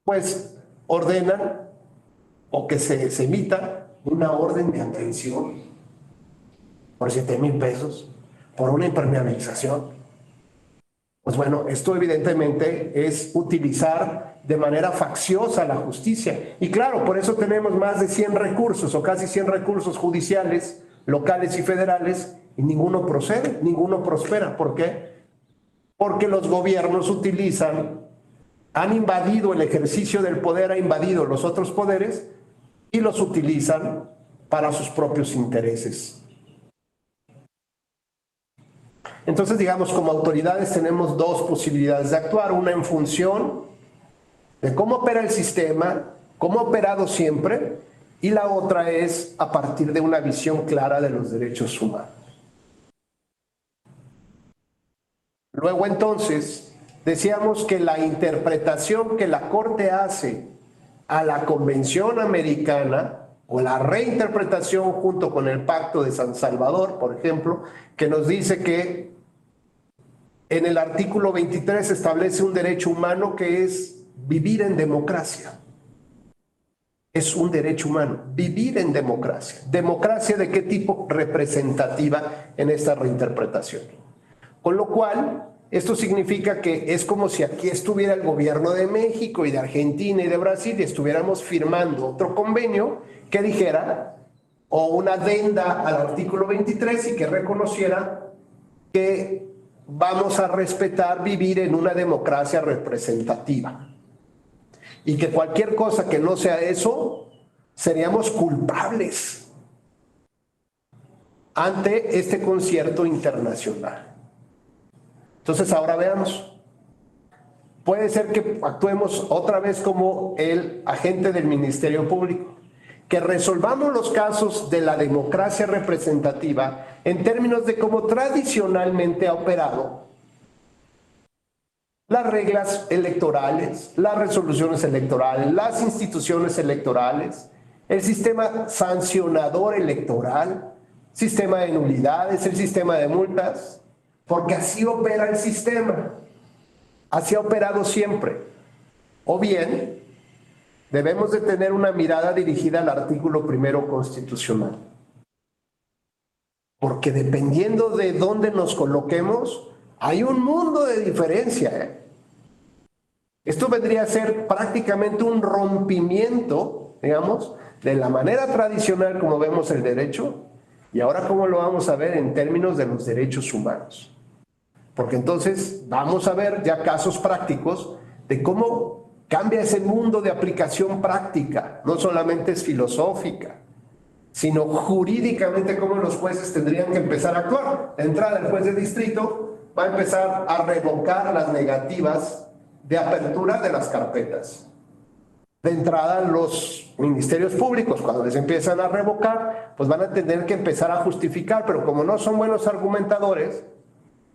pues ordenan o que se emita una orden de aprehensión por 7,000 pesos, por una impermeabilización. Pues bueno, esto evidentemente es utilizar de manera facciosa la justicia. Y claro, por eso tenemos más de 100 recursos o casi 100 recursos judiciales, locales y federales, y ninguno procede, ninguno prospera. ¿Por qué? Porque los gobiernos han invadido el ejercicio del poder, ha invadido los otros poderes y los utilizan para sus propios intereses. Entonces, digamos, como autoridades tenemos dos posibilidades de actuar, una en función de cómo opera el sistema, cómo ha operado siempre, y la otra es a partir de una visión clara de los derechos humanos. Luego, entonces, decíamos que la interpretación que la Corte hace a la Convención Americana, o la reinterpretación junto con el Pacto de San Salvador, por ejemplo, que nos dice que en el artículo 23 establece un derecho humano que es vivir en democracia. Es un derecho humano, vivir en democracia. ¿Democracia de qué tipo? Representativa en esta reinterpretación. Con lo cual, esto significa que es como si aquí estuviera el gobierno de México y de Argentina y de Brasil y estuviéramos firmando otro convenio que dijera, o una adenda al artículo 23 y que reconociera que vamos a respetar vivir en una democracia representativa. Y que cualquier cosa que no sea eso, seríamos culpables ante este concierto internacional. Entonces ahora veamos. Puede ser que actuemos otra vez como el agente del Ministerio Público, que resolvamos los casos de la democracia representativa en términos de cómo tradicionalmente ha operado las reglas electorales, las resoluciones electorales, las instituciones electorales, el sistema sancionador electoral, sistema de nulidades, el sistema de multas, porque así opera el sistema, así ha operado siempre. O bien, debemos de tener una mirada dirigida al artículo 1 constitucional. Porque dependiendo de dónde nos coloquemos, hay un mundo de diferencia. Esto vendría a ser prácticamente un rompimiento, digamos, de la manera tradicional como vemos el derecho, y ahora cómo lo vamos a ver en términos de los derechos humanos. Porque entonces vamos a ver ya casos prácticos de cómo cambia ese mundo de aplicación práctica, no solamente es filosófica, sino jurídicamente cómo los jueces tendrían que empezar a actuar. De entrada, el juez de distrito va a empezar a revocar las negativas de apertura de las carpetas. De entrada, los ministerios públicos, cuando les empiezan a revocar, pues van a tener que empezar a justificar, pero como no son buenos argumentadores,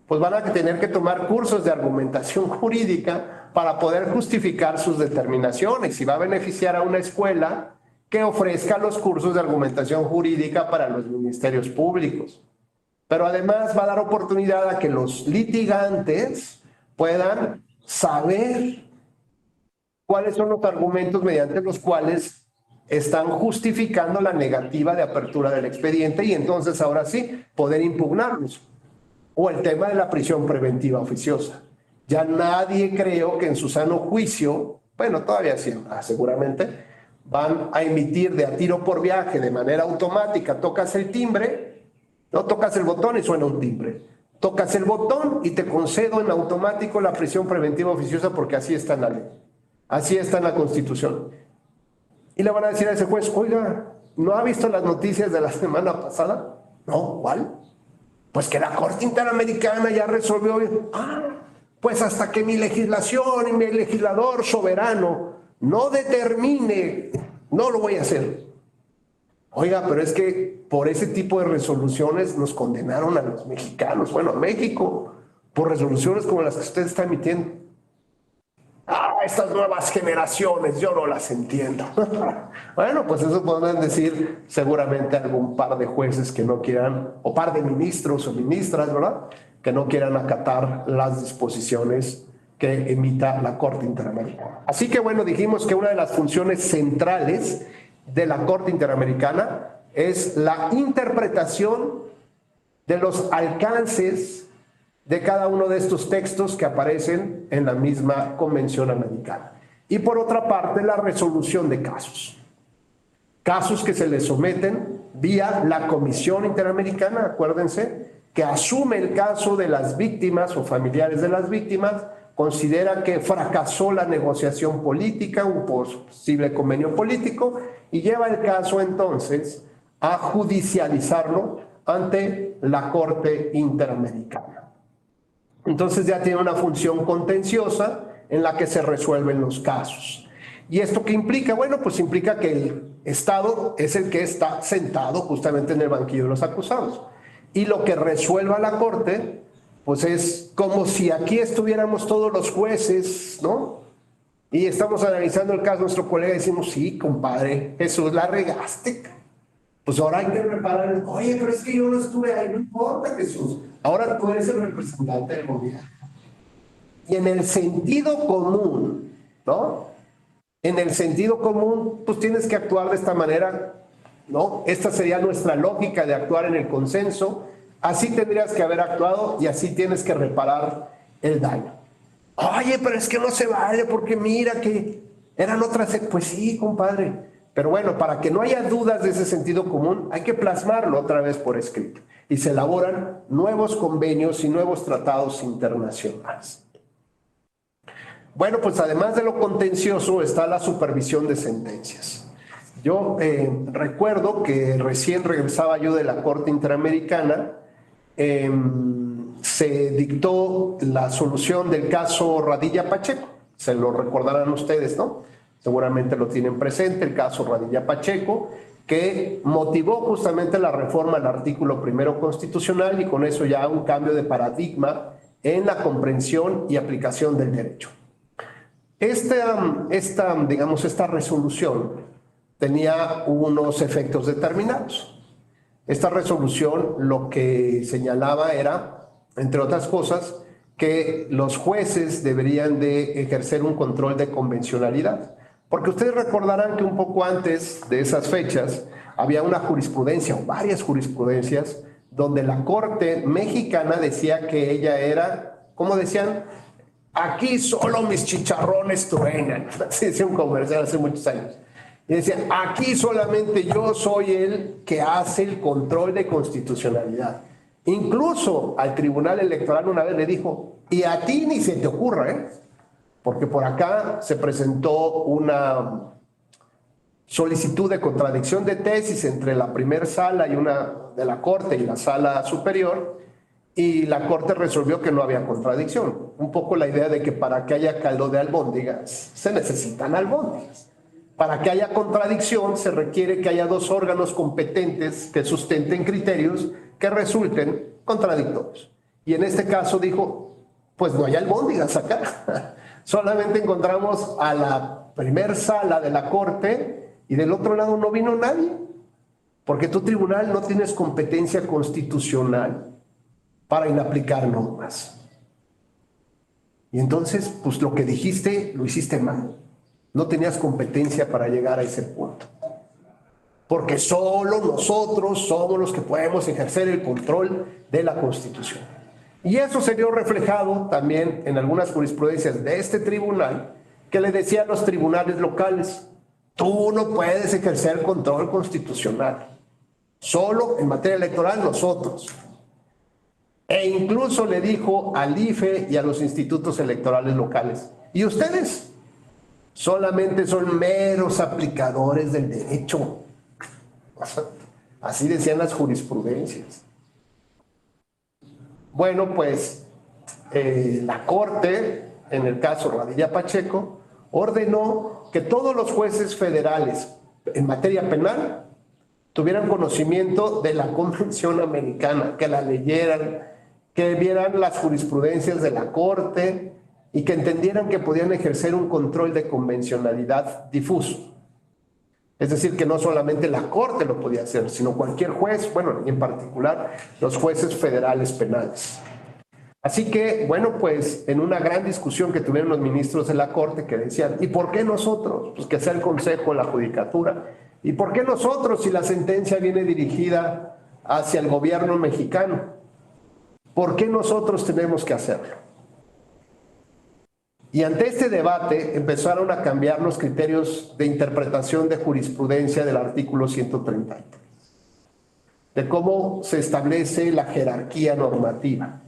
pues van a tener que tomar cursos de argumentación jurídica para poder justificar sus determinaciones, y va a beneficiar a una escuela que ofrezca los cursos de argumentación jurídica para los ministerios públicos. Pero además va a dar oportunidad a que los litigantes puedan saber cuáles son los argumentos mediante los cuales están justificando la negativa de apertura del expediente y entonces ahora sí poder impugnarlos. O el tema de la prisión preventiva oficiosa. Ya nadie, creo que en su sano juicio, bueno, todavía sí, seguramente, van a emitir de a tiro por viaje de manera automática. Tocas el timbre, no tocas el botón y suena un timbre. Tocas el botón y te concedo en automático la prisión preventiva oficiosa porque así está en la ley. Así está en la Constitución. Y le van a decir a ese juez, oiga, ¿no ha visto las noticias de la semana pasada? No, ¿cuál? Pues que la Corte Interamericana ya resolvió. Pues hasta que mi legislación y mi legislador soberano no determine, no lo voy a hacer. Oiga, pero es que por ese tipo de resoluciones nos condenaron a los mexicanos, bueno, a México, por resoluciones como las que usted está emitiendo. Estas nuevas generaciones, yo no las entiendo. Bueno, pues eso podrán decir seguramente algún par de jueces que no quieran, o par de ministros o ministras, ¿verdad? Que no quieran acatar las disposiciones que emita la Corte Interamericana. Así que bueno, dijimos que una de las funciones centrales de la Corte Interamericana es la interpretación de los alcances de cada uno de estos textos que aparecen en la misma Convención Americana. Y por otra parte, la resolución de casos. Casos que se les someten vía la Comisión Interamericana, acuérdense, que asume el caso de las víctimas o familiares de las víctimas, considera que fracasó la negociación política, un posible convenio político, y lleva el caso entonces a judicializarlo ante la Corte Interamericana. Entonces ya tiene una función contenciosa en la que se resuelven los casos. ¿Y esto qué implica? Bueno, pues implica que el Estado es el que está sentado justamente en el banquillo de los acusados. Y lo que resuelva la Corte, pues es como si aquí estuviéramos todos los jueces, ¿no? Y estamos analizando el caso, nuestro colega, y decimos, sí, compadre, Jesús, la regaste. Pues ahora hay que reparar. Oye, pero es que yo no estuve ahí, no importa, Jesús. Ahora tú eres el representante del gobierno. Y en el sentido común, ¿no? En el sentido común, pues tienes que actuar de esta manera, ¿no? Esta sería nuestra lógica de actuar en el consenso. Así tendrías que haber actuado y así tienes que reparar el daño. Oye, pero es que no se vale porque mira que eran otras... Pues sí, compadre. Pero bueno, para que no haya dudas de ese sentido común, hay que plasmarlo otra vez por escrito. Y se elaboran nuevos convenios y nuevos tratados internacionales. Bueno, pues además de lo contencioso está la supervisión de sentencias. Yo recuerdo que recién regresaba yo de la Corte Interamericana, se dictó la solución del caso Radilla Pacheco. Se lo recordarán ustedes, ¿no? Seguramente lo tienen presente, el caso Radilla Pacheco, que motivó justamente la reforma al artículo primero constitucional y con eso ya un cambio de paradigma en la comprensión y aplicación del derecho. Esta resolución tenía unos efectos determinados. Esta resolución lo que señalaba era, entre otras cosas, que los jueces deberían de ejercer un control de convencionalidad. Porque ustedes recordarán que un poco antes de esas fechas había una jurisprudencia o varias jurisprudencias donde la Corte mexicana decía que ella era, ¿cómo decían? Aquí solo mis chicharrones truenan. Así decía un comercial hace muchos años. Y decía, aquí solamente yo soy el que hace el control de constitucionalidad. Incluso al Tribunal Electoral una vez le dijo, y a ti ni se te ocurra, ¿eh? Porque por acá se presentó una solicitud de contradicción de tesis entre la primera sala y una de la Corte y la sala superior, y la Corte resolvió que no había contradicción. Un poco la idea de que para que haya caldo de albóndigas se necesitan albóndigas. Para que haya contradicción se requiere que haya dos órganos competentes que sustenten criterios que resulten contradictorios. Y en este caso dijo, pues no hay albóndigas acá. Solamente encontramos a la primer sala de la Corte y del otro lado no vino nadie. Porque tu tribunal no tienes competencia constitucional para inaplicar normas. Y entonces, pues lo que dijiste, lo hiciste mal. no tenías competencia para llegar a ese punto. Porque solo nosotros somos los que podemos ejercer el control de la Constitución. Y eso se vio reflejado también en algunas jurisprudencias de este tribunal que le decían a los tribunales locales: tú no puedes ejercer control constitucional, solo en materia electoral nosotros. E incluso le dijo al IFE y a los institutos electorales locales: ¿y ustedes? Solamente son meros aplicadores del derecho. Así decían las jurisprudencias. Bueno, pues la Corte, en el caso Radilla Pacheco, ordenó que todos los jueces federales en materia penal tuvieran conocimiento de la Convención Americana, que la leyeran, que vieran las jurisprudencias de la Corte y que entendieran que podían ejercer un control de convencionalidad difuso. Es decir, que no solamente la Corte lo podía hacer, sino cualquier juez, bueno, y en particular los jueces federales penales. Así que, bueno, pues en una gran discusión que tuvieron los ministros de la Corte, que decían: ¿y por qué nosotros? Pues que sea el Consejo, la Judicatura. ¿Y por qué nosotros si la sentencia viene dirigida hacia el gobierno mexicano? ¿Por qué nosotros tenemos que hacerlo? Y ante este debate empezaron a cambiar los criterios de interpretación de jurisprudencia del artículo 133, de cómo se establece la jerarquía normativa.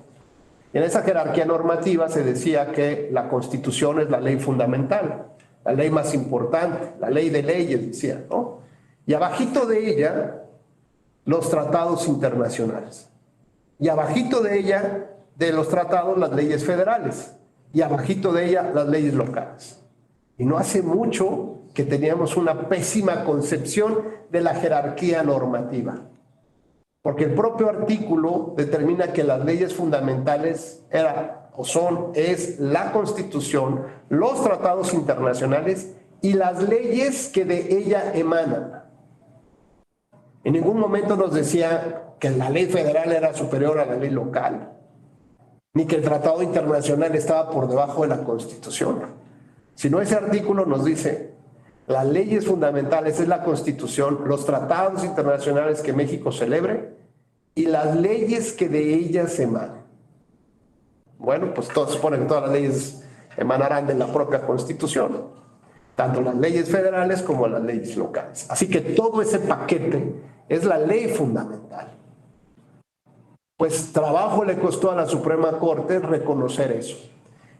En esa jerarquía normativa se decía que la Constitución es la ley fundamental, la ley más importante, la ley de leyes, decía, ¿no? Y abajito de ella, los tratados internacionales. Y abajito de ella, de los tratados, las leyes federales. Y abajito de ella, las leyes locales. Y no hace mucho que teníamos una pésima concepción de la jerarquía normativa. Porque el propio artículo determina que las leyes fundamentales es la Constitución, los tratados internacionales y las leyes que de ella emanan. En ningún momento nos decía que la ley federal era superior a la ley local, ni que el tratado internacional estaba por debajo de la Constitución. Sino ese artículo nos dice: las leyes fundamentales es la Constitución, los tratados internacionales que México celebre y las leyes que de ellas emanan. Bueno, pues todo supone que todas las leyes emanarán de la propia Constitución, tanto las leyes federales como las leyes locales. Así que todo ese paquete es la ley fundamental. Pues trabajo le costó a la Suprema Corte reconocer eso.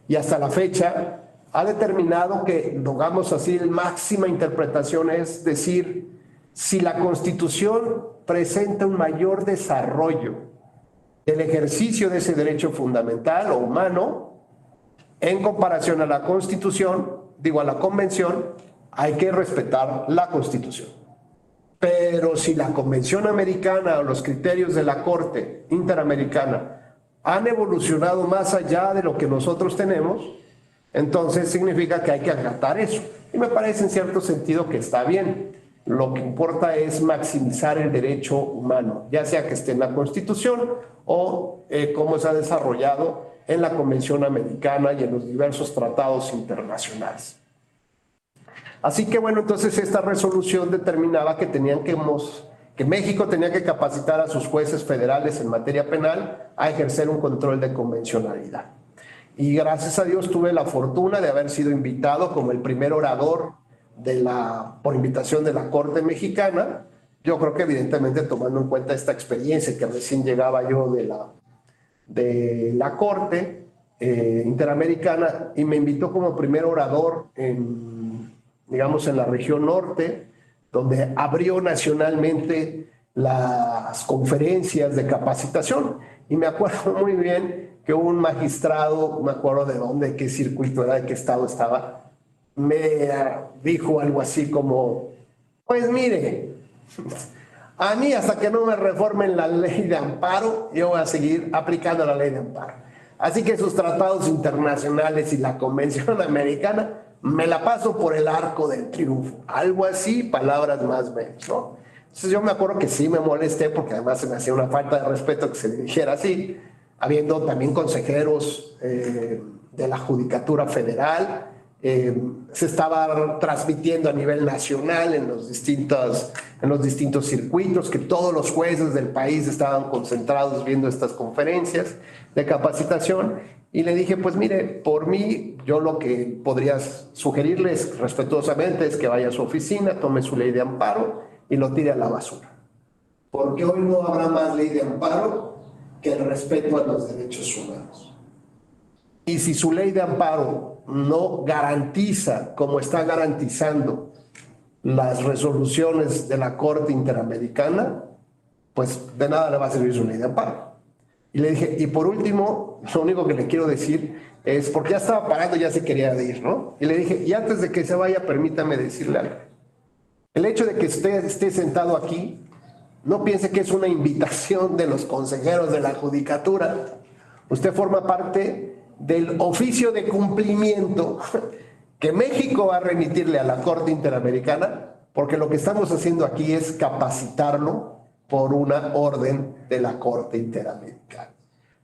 Y hasta la fecha ha determinado que, digamos así, la máxima interpretación es decir: si la Constitución presenta un mayor desarrollo del ejercicio de ese derecho fundamental o humano en comparación a la Constitución, a la Convención, hay que respetar la Constitución. Pero si la Convención Americana o los criterios de la Corte Interamericana han evolucionado más allá de lo que nosotros tenemos, entonces significa que hay que acatar eso. Y me parece en cierto sentido que está bien. Lo que importa es maximizar el derecho humano, ya sea que esté en la Constitución o cómo se ha desarrollado en la Convención Americana y en los diversos tratados internacionales. Así que bueno, entonces esta resolución determinaba que México tenía que capacitar a sus jueces federales en materia penal a ejercer un control de convencionalidad. Y gracias a Dios tuve la fortuna de haber sido invitado como el primer orador por invitación de la Corte Mexicana. Yo creo que evidentemente tomando en cuenta esta experiencia que recién llegaba yo de la Corte Interamericana, y me invitó como primer orador en la región norte, donde abrió nacionalmente las conferencias de capacitación. Y me acuerdo muy bien que un magistrado, me acuerdo de dónde, de qué circuito era, de qué estado estaba, me dijo algo así como: pues mire, a mí hasta que no me reformen la ley de amparo, yo voy a seguir aplicando la ley de amparo. Así que sus tratados internacionales y la Convención Americana me la paso por el arco del triunfo. Algo así, palabras más menos, ¿no? Entonces yo me acuerdo que sí me molesté, porque además se me hacía una falta de respeto que se le dijera así, habiendo también consejeros de la Judicatura Federal, se estaba transmitiendo a nivel nacional en los distintos circuitos, que todos los jueces del país estaban concentrados viendo estas conferencias de capacitación. Y le dije, pues mire, por mí, yo lo que podría sugerirles respetuosamente es que vaya a su oficina, tome su ley de amparo y lo tire a la basura. Porque hoy no habrá más ley de amparo que el respeto a los derechos humanos. Y si su ley de amparo no garantiza, como está garantizando las resoluciones de la Corte Interamericana, pues de nada le va a servir su ley de amparo. Y le dije, y por último, lo único que le quiero decir es, porque ya estaba parando, ya se quería ir, ¿no? Y le dije, y antes de que se vaya, permítame decirle algo. El hecho de que usted esté sentado aquí, no piense que es una invitación de los consejeros de la Judicatura. Usted forma parte del oficio de cumplimiento que México va a remitirle a la Corte Interamericana, porque lo que estamos haciendo aquí es capacitarlo por una orden de la Corte Interamericana.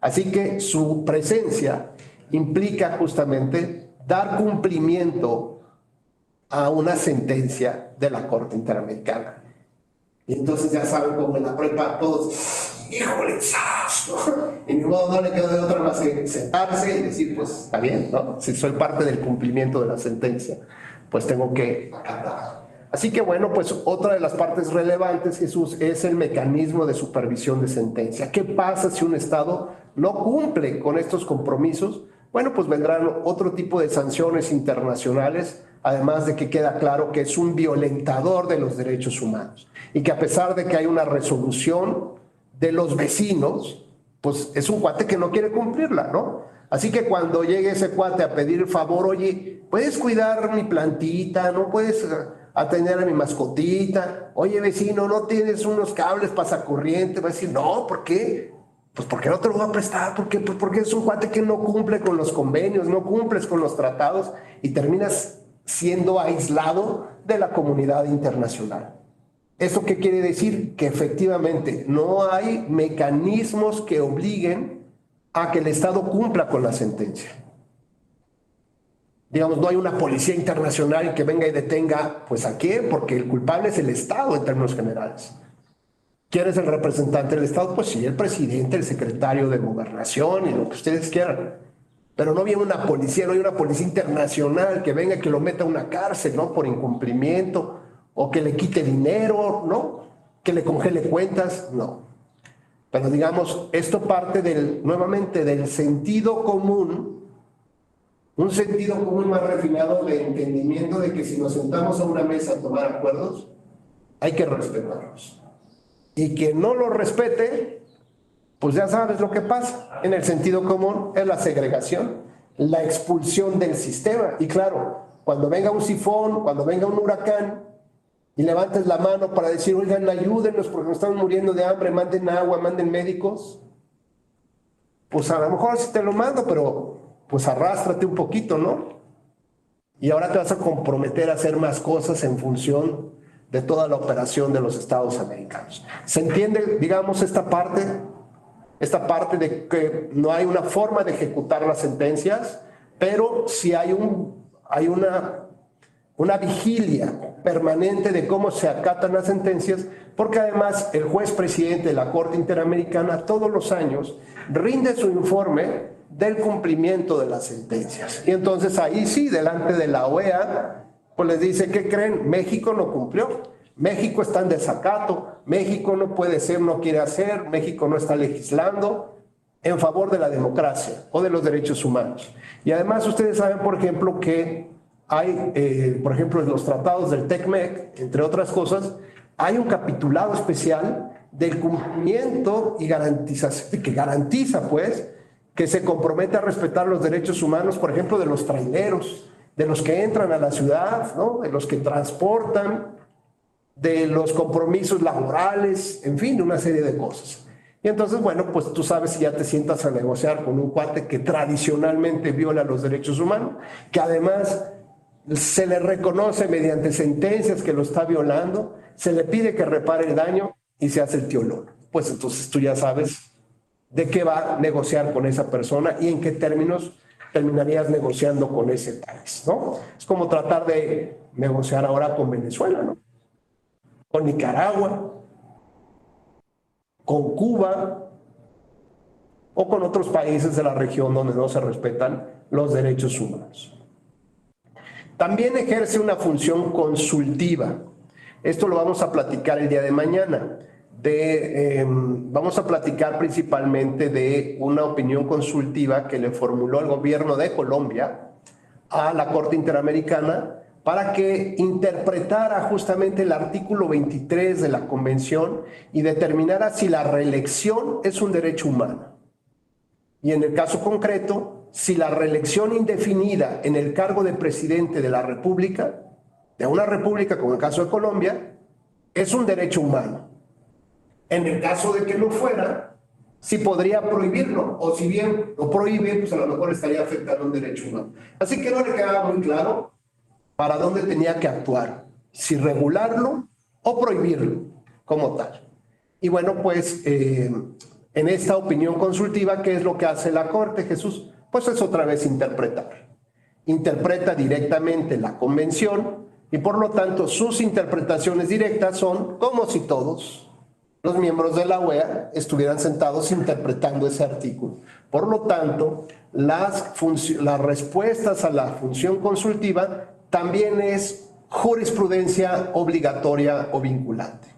Así que su presencia implica justamente dar cumplimiento a una sentencia de la Corte Interamericana. Y entonces ya saben, como en la prepa, todos, ¡híjole! Y mi modo no le queda de otra más que sentarse y decir, pues está bien, ¿no? Si soy parte del cumplimiento de la sentencia, pues tengo que acatar. Así que bueno, pues otra de las partes relevantes, Jesús, es el mecanismo de supervisión de sentencia. ¿Qué pasa si un Estado no cumple con estos compromisos? Bueno, pues vendrán otro tipo de sanciones internacionales, además de que queda claro que es un violentador de los derechos humanos y que a pesar de que hay una resolución de los vecinos, pues es un cuate que no quiere cumplirla, ¿no? Así que cuando llegue ese cuate a pedir el favor, oye, ¿puedes cuidar mi plantita? ¿No puedes atender a mi mascotita? Oye, vecino, ¿no tienes unos cables pasacorriente? Va a decir, no, ¿por qué? Pues porque no te lo voy a prestar, porque es un cuate que no cumple con los convenios, no cumples con los tratados y terminas siendo aislado de la comunidad internacional. ¿Eso qué quiere decir? Que efectivamente no hay mecanismos que obliguen a que el Estado cumpla con la sentencia. Digamos, no hay una policía internacional que venga y detenga, pues ¿a qué? Porque el culpable es el Estado en términos generales. ¿Quién es el representante del Estado? Pues sí, el presidente, el secretario de Gobernación y lo que ustedes quieran. Pero no viene una policía, no hay una policía internacional que venga y que lo meta a una cárcel, ¿no? Por incumplimiento, o que le quite dinero, ¿no? Que le congele cuentas, no. Pero digamos, esto parte nuevamente del sentido común, un sentido común más refinado de entendimiento de que si nos sentamos a una mesa a tomar acuerdos, hay que respetarlos. Y quien no lo respete, pues ya sabes lo que pasa. En el sentido común es la segregación, la expulsión del sistema. Y claro, cuando venga un sifón, cuando venga un huracán, y levantes la mano para decir, oigan, ayúdenos porque nos estamos muriendo de hambre, manden agua, manden médicos, pues a lo mejor sí te lo mando, pero pues arrástrate un poquito, ¿no? Y ahora te vas a comprometer a hacer más cosas en función de toda la operación de los Estados americanos. ¿Se entiende, digamos, esta parte de que no hay una forma de ejecutar las sentencias, pero sí hay una vigilia permanente de cómo se acatan las sentencias, porque además el juez presidente de la Corte Interamericana todos los años rinde su informe del cumplimiento de las sentencias. Y entonces ahí sí, delante de la OEA, pues les dice, ¿qué creen? México no cumplió, México está en desacato, México no puede ser, no quiere hacer, México no está legislando en favor de la democracia o de los derechos humanos. Y además ustedes saben, por ejemplo, que hay, por ejemplo, en los tratados del TECMEC, entre otras cosas, hay un capitulado especial del cumplimiento y garantización, que garantiza, pues, que se compromete a respetar los derechos humanos, por ejemplo, de los traileros, de los que entran a la ciudad, ¿no? De los que transportan, de los compromisos laborales, en fin, una serie de cosas. Y entonces, bueno, pues tú sabes si ya te sientas a negociar con un cuate que tradicionalmente viola los derechos humanos, que además se le reconoce mediante sentencias que lo está violando, se le pide que repare el daño y se hace el tío Lolo. Pues entonces tú ya sabes de qué va a negociar con esa persona y en qué términos terminarías negociando con ese país, ¿no? Es como tratar de negociar ahora con Venezuela, ¿no? Con Nicaragua, con Cuba o con otros países de la región donde no se respetan los derechos humanos. También ejerce una función consultiva. Esto lo vamos a platicar el día de mañana. Vamos a platicar principalmente de una opinión consultiva que le formuló el gobierno de Colombia a la Corte Interamericana para que interpretara justamente el artículo 23 de la Convención y determinara si la reelección es un derecho humano. Y en el caso concreto, si la reelección indefinida en el cargo de presidente de la República, de una república como el caso de Colombia, es un derecho humano. En el caso de que no fuera, si podría prohibirlo, o si bien lo prohíbe, pues a lo mejor estaría afectando un derecho humano. Así que no le quedaba muy claro para dónde tenía que actuar, si regularlo o prohibirlo como tal. Y bueno, pues en esta opinión consultiva, ¿qué es lo que hace la Corte, Jesús? Pues es otra vez interpretar. Interpreta directamente la Convención y por lo tanto sus interpretaciones directas son como si todos los miembros de la OEA estuvieran sentados interpretando ese artículo. Por lo tanto, las respuestas a la función consultiva también es jurisprudencia obligatoria o vinculante.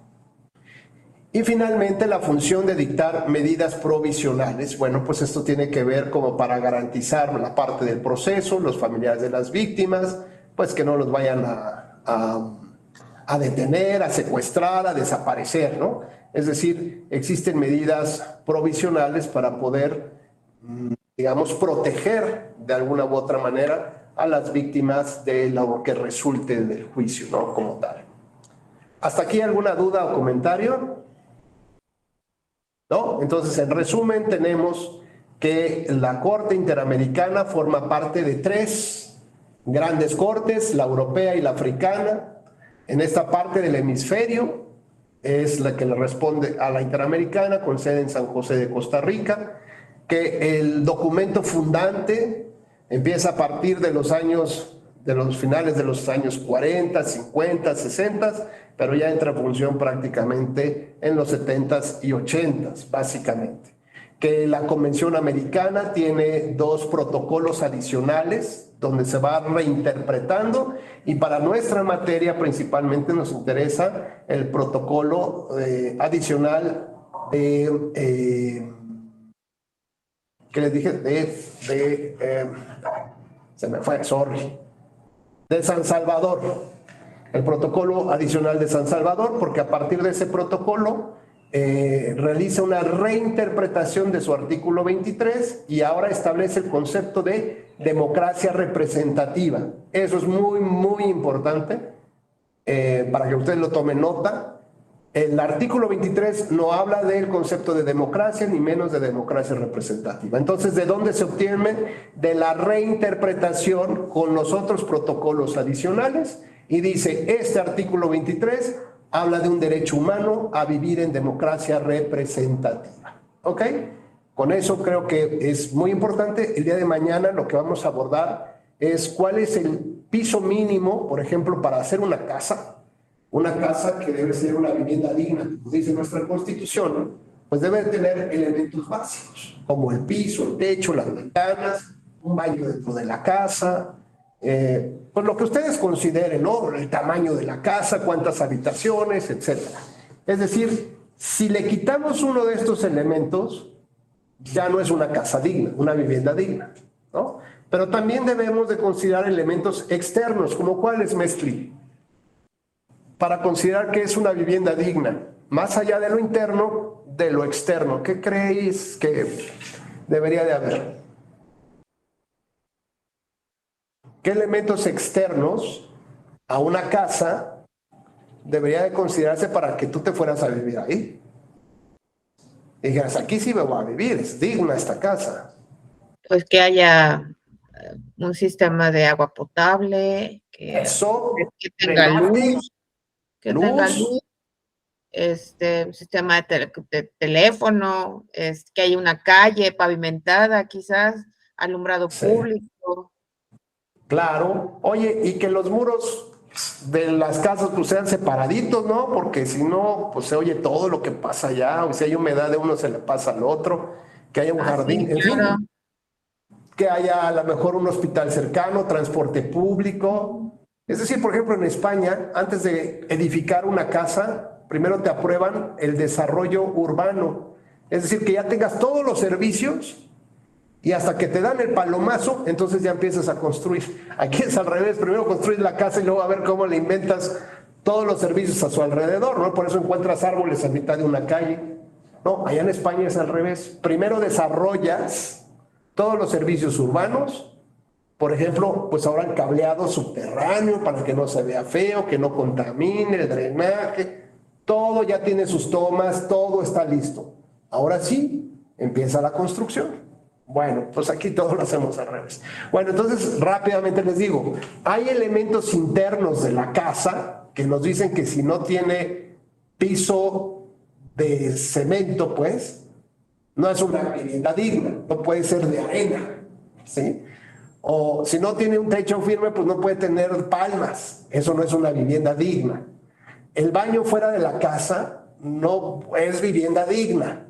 Y finalmente, la función de dictar medidas provisionales. Bueno, pues esto tiene que ver como para garantizar la parte del proceso, los familiares de las víctimas, pues que no los vayan a detener, a secuestrar, a desaparecer, ¿no? Es decir, existen medidas provisionales para poder, digamos, proteger de alguna u otra manera a las víctimas de lo que resulte del juicio, ¿no? Como tal. ¿Hasta aquí alguna duda o comentario? ¿No? Entonces, en resumen, tenemos que la Corte Interamericana forma parte de 3 grandes cortes, la europea y la africana. En esta parte del hemisferio es la que le responde a la Interamericana, con sede en San José de Costa Rica, que el documento fundante empieza a partir de los finales de los años 40, 50, 60, pero ya entra en función prácticamente en los 70s y 80s, básicamente. Que la Convención Americana tiene 2 protocolos adicionales donde se va reinterpretando, y para nuestra materia principalmente nos interesa el protocolo adicional que les dije se me fue, sorry, de San Salvador, el protocolo adicional de San Salvador, porque a partir de ese protocolo realiza una reinterpretación de su artículo 23 y ahora establece el concepto de democracia representativa. Eso es muy, muy importante para que ustedes lo tomen nota. El artículo 23 no habla del concepto de democracia, ni menos de democracia representativa. Entonces, ¿de dónde se obtiene? De la reinterpretación con los otros protocolos adicionales, y dice, este artículo 23 habla de un derecho humano a vivir en democracia representativa. ¿Ok? Con eso creo que es muy importante. El día de mañana lo que vamos a abordar es cuál es el piso mínimo, por ejemplo, para hacer una casa que debe ser una vivienda digna, como dice nuestra Constitución, pues debe tener elementos básicos, como el piso, el techo, las ventanas, un baño dentro de la casa, pues lo que ustedes consideren, ¿no? El tamaño de la casa, cuántas habitaciones, etcétera. Es decir, si le quitamos uno de estos elementos, ya no es una casa digna, una vivienda digna, ¿no? Pero también debemos de considerar elementos externos, como cuáles, Mestri, para considerar que es una vivienda digna, más allá de lo interno, de lo externo. ¿Qué creéis que debería de haber? ¿Qué elementos externos a una casa debería de considerarse para que tú te fueras a vivir ahí? Y dijeras, aquí sí me voy a vivir, es digna esta casa. Pues que haya un sistema de agua potable, que tenga luz, tenga luz, un sistema de teléfono, que haya una calle pavimentada, quizás alumbrado Sí. público. Claro. Oye, y que los muros de las casas pues sean separaditos, ¿no? Porque si no, pues se oye todo lo que pasa allá, o si hay humedad de uno se le pasa al otro, que haya un jardín, Sí, en claro. fin, que haya a lo mejor un hospital cercano, transporte público. Es decir, por ejemplo, en España, antes de edificar una casa, primero te aprueban el desarrollo urbano. Es decir, que ya tengas todos los servicios y hasta que te dan el palomazo, entonces ya empiezas a construir. Aquí es al revés, primero construir la casa y luego a ver cómo le inventas todos los servicios a su alrededor, ¿no? Por eso encuentras árboles a mitad de una calle. No, allá en España es al revés. Primero desarrollas todos los servicios urbanos, por ejemplo, pues ahora el cableado subterráneo para que no se vea feo, que no contamine, el drenaje, todo ya tiene sus tomas, todo está listo. Ahora sí, empieza la construcción. Bueno, pues aquí todo lo hacemos al revés. Bueno, entonces rápidamente les digo, hay elementos internos de la casa que nos dicen que si no tiene piso de cemento, pues, no es una vivienda digna, no puede ser de arena, ¿sí? O si no tiene un techo firme, pues no puede tener palmas, eso no es una vivienda digna. El baño fuera de la casa no es vivienda digna.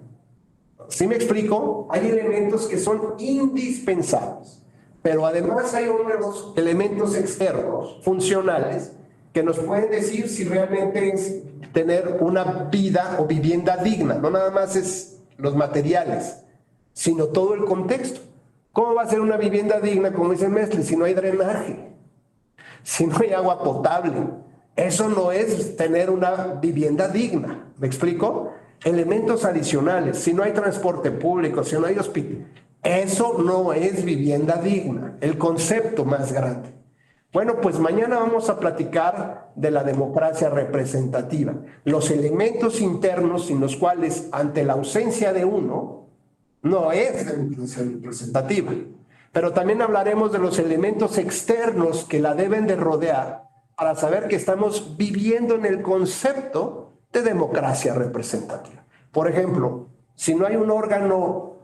¿Sí me explico? Hay elementos que son indispensables, pero además hay unos elementos externos, funcionales, que nos pueden decir si realmente es tener una vida o vivienda digna. No nada más es los materiales, sino todo el contexto. ¿Cómo va a ser una vivienda digna, como dice Mestre, si no hay drenaje, si no hay agua potable? Eso no es tener una vivienda digna. ¿Me explico? Elementos adicionales, si no hay transporte público, si no hay hospital, eso no es vivienda digna, el concepto más grande. Bueno, pues mañana vamos a platicar de la democracia representativa, los elementos internos sin los cuales, ante la ausencia de uno, no es democracia representativa. Pero también hablaremos de los elementos externos que la deben de rodear para saber que estamos viviendo en el concepto de democracia representativa. Por ejemplo, si no hay un órgano,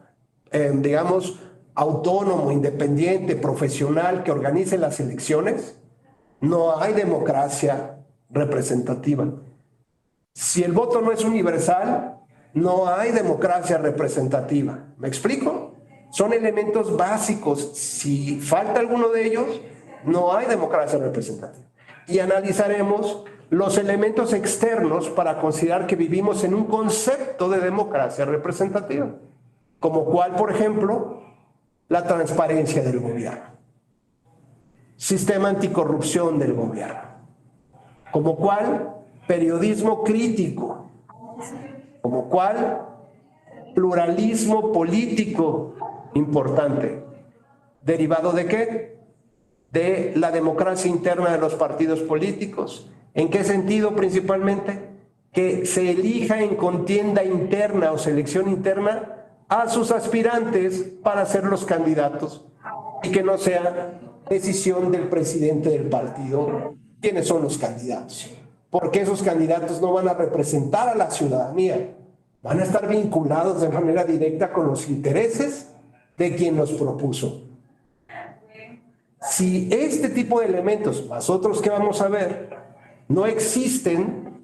digamos, autónomo, independiente, profesional que organice las elecciones, no hay democracia representativa. Si el voto no es universal, no hay democracia representativa. ¿Me explico? Son elementos básicos. Si falta alguno de ellos, no hay democracia representativa. Y analizaremos los elementos externos para considerar que vivimos en un concepto de democracia representativa, como cuál, por ejemplo, la transparencia del gobierno, sistema anticorrupción del gobierno, como cuál, periodismo crítico, como cuál, pluralismo político importante, derivado ¿de qué? De la democracia interna de los partidos políticos. ¿En qué sentido principalmente? Que se elija en contienda interna o selección interna a sus aspirantes para ser los candidatos y que no sea decisión del presidente del partido quiénes son los candidatos, porque esos candidatos no van a representar a la ciudadanía, van a estar vinculados de manera directa con los intereses de quien los propuso. Si este tipo de elementos, más otros que vamos a ver, no existen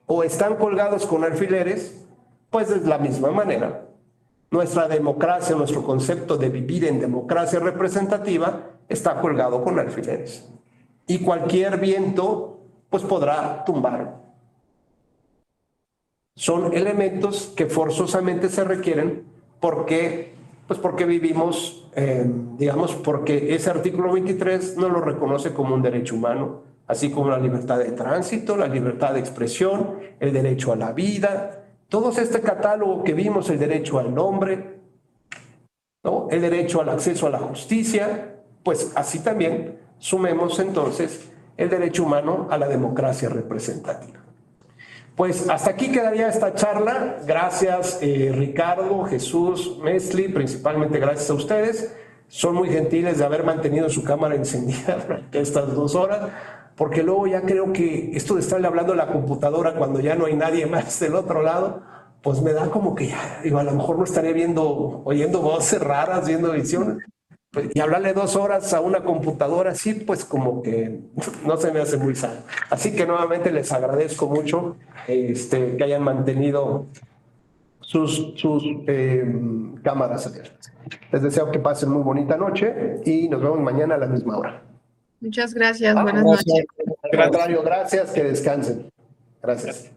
o están colgados con alfileres, pues de la misma manera, nuestra democracia, nuestro concepto de vivir en democracia representativa está colgado con alfileres. Y cualquier viento, pues podrá tumbarlo. Son elementos que forzosamente se requieren porque vivimos, digamos, porque ese artículo 23 no lo reconoce como un derecho humano, así como la libertad de tránsito, la libertad de expresión, el derecho a la vida, todo este catálogo que vimos, el derecho al nombre, ¿no? El derecho al acceso a la justicia, pues así también sumemos entonces el derecho humano a la democracia representativa. Pues hasta aquí quedaría esta charla. Gracias Ricardo, Jesús, Mesli, principalmente gracias a ustedes. Son muy gentiles de haber mantenido su cámara encendida durante estas 2 horas, porque luego ya creo que esto de estarle hablando a la computadora cuando ya no hay nadie más del otro lado, pues me da como que ya, digo, a lo mejor no estaré oyendo voces raras, viendo visiones. y hablarle 2 horas a una computadora así, pues como que no se me hace muy sano. Así que nuevamente les agradezco mucho que hayan mantenido sus cámaras abiertas. Les deseo que pasen muy bonita noche y nos vemos mañana a la misma hora. Muchas gracias, buenas noches. Al contrario, gracias, que descansen. Gracias.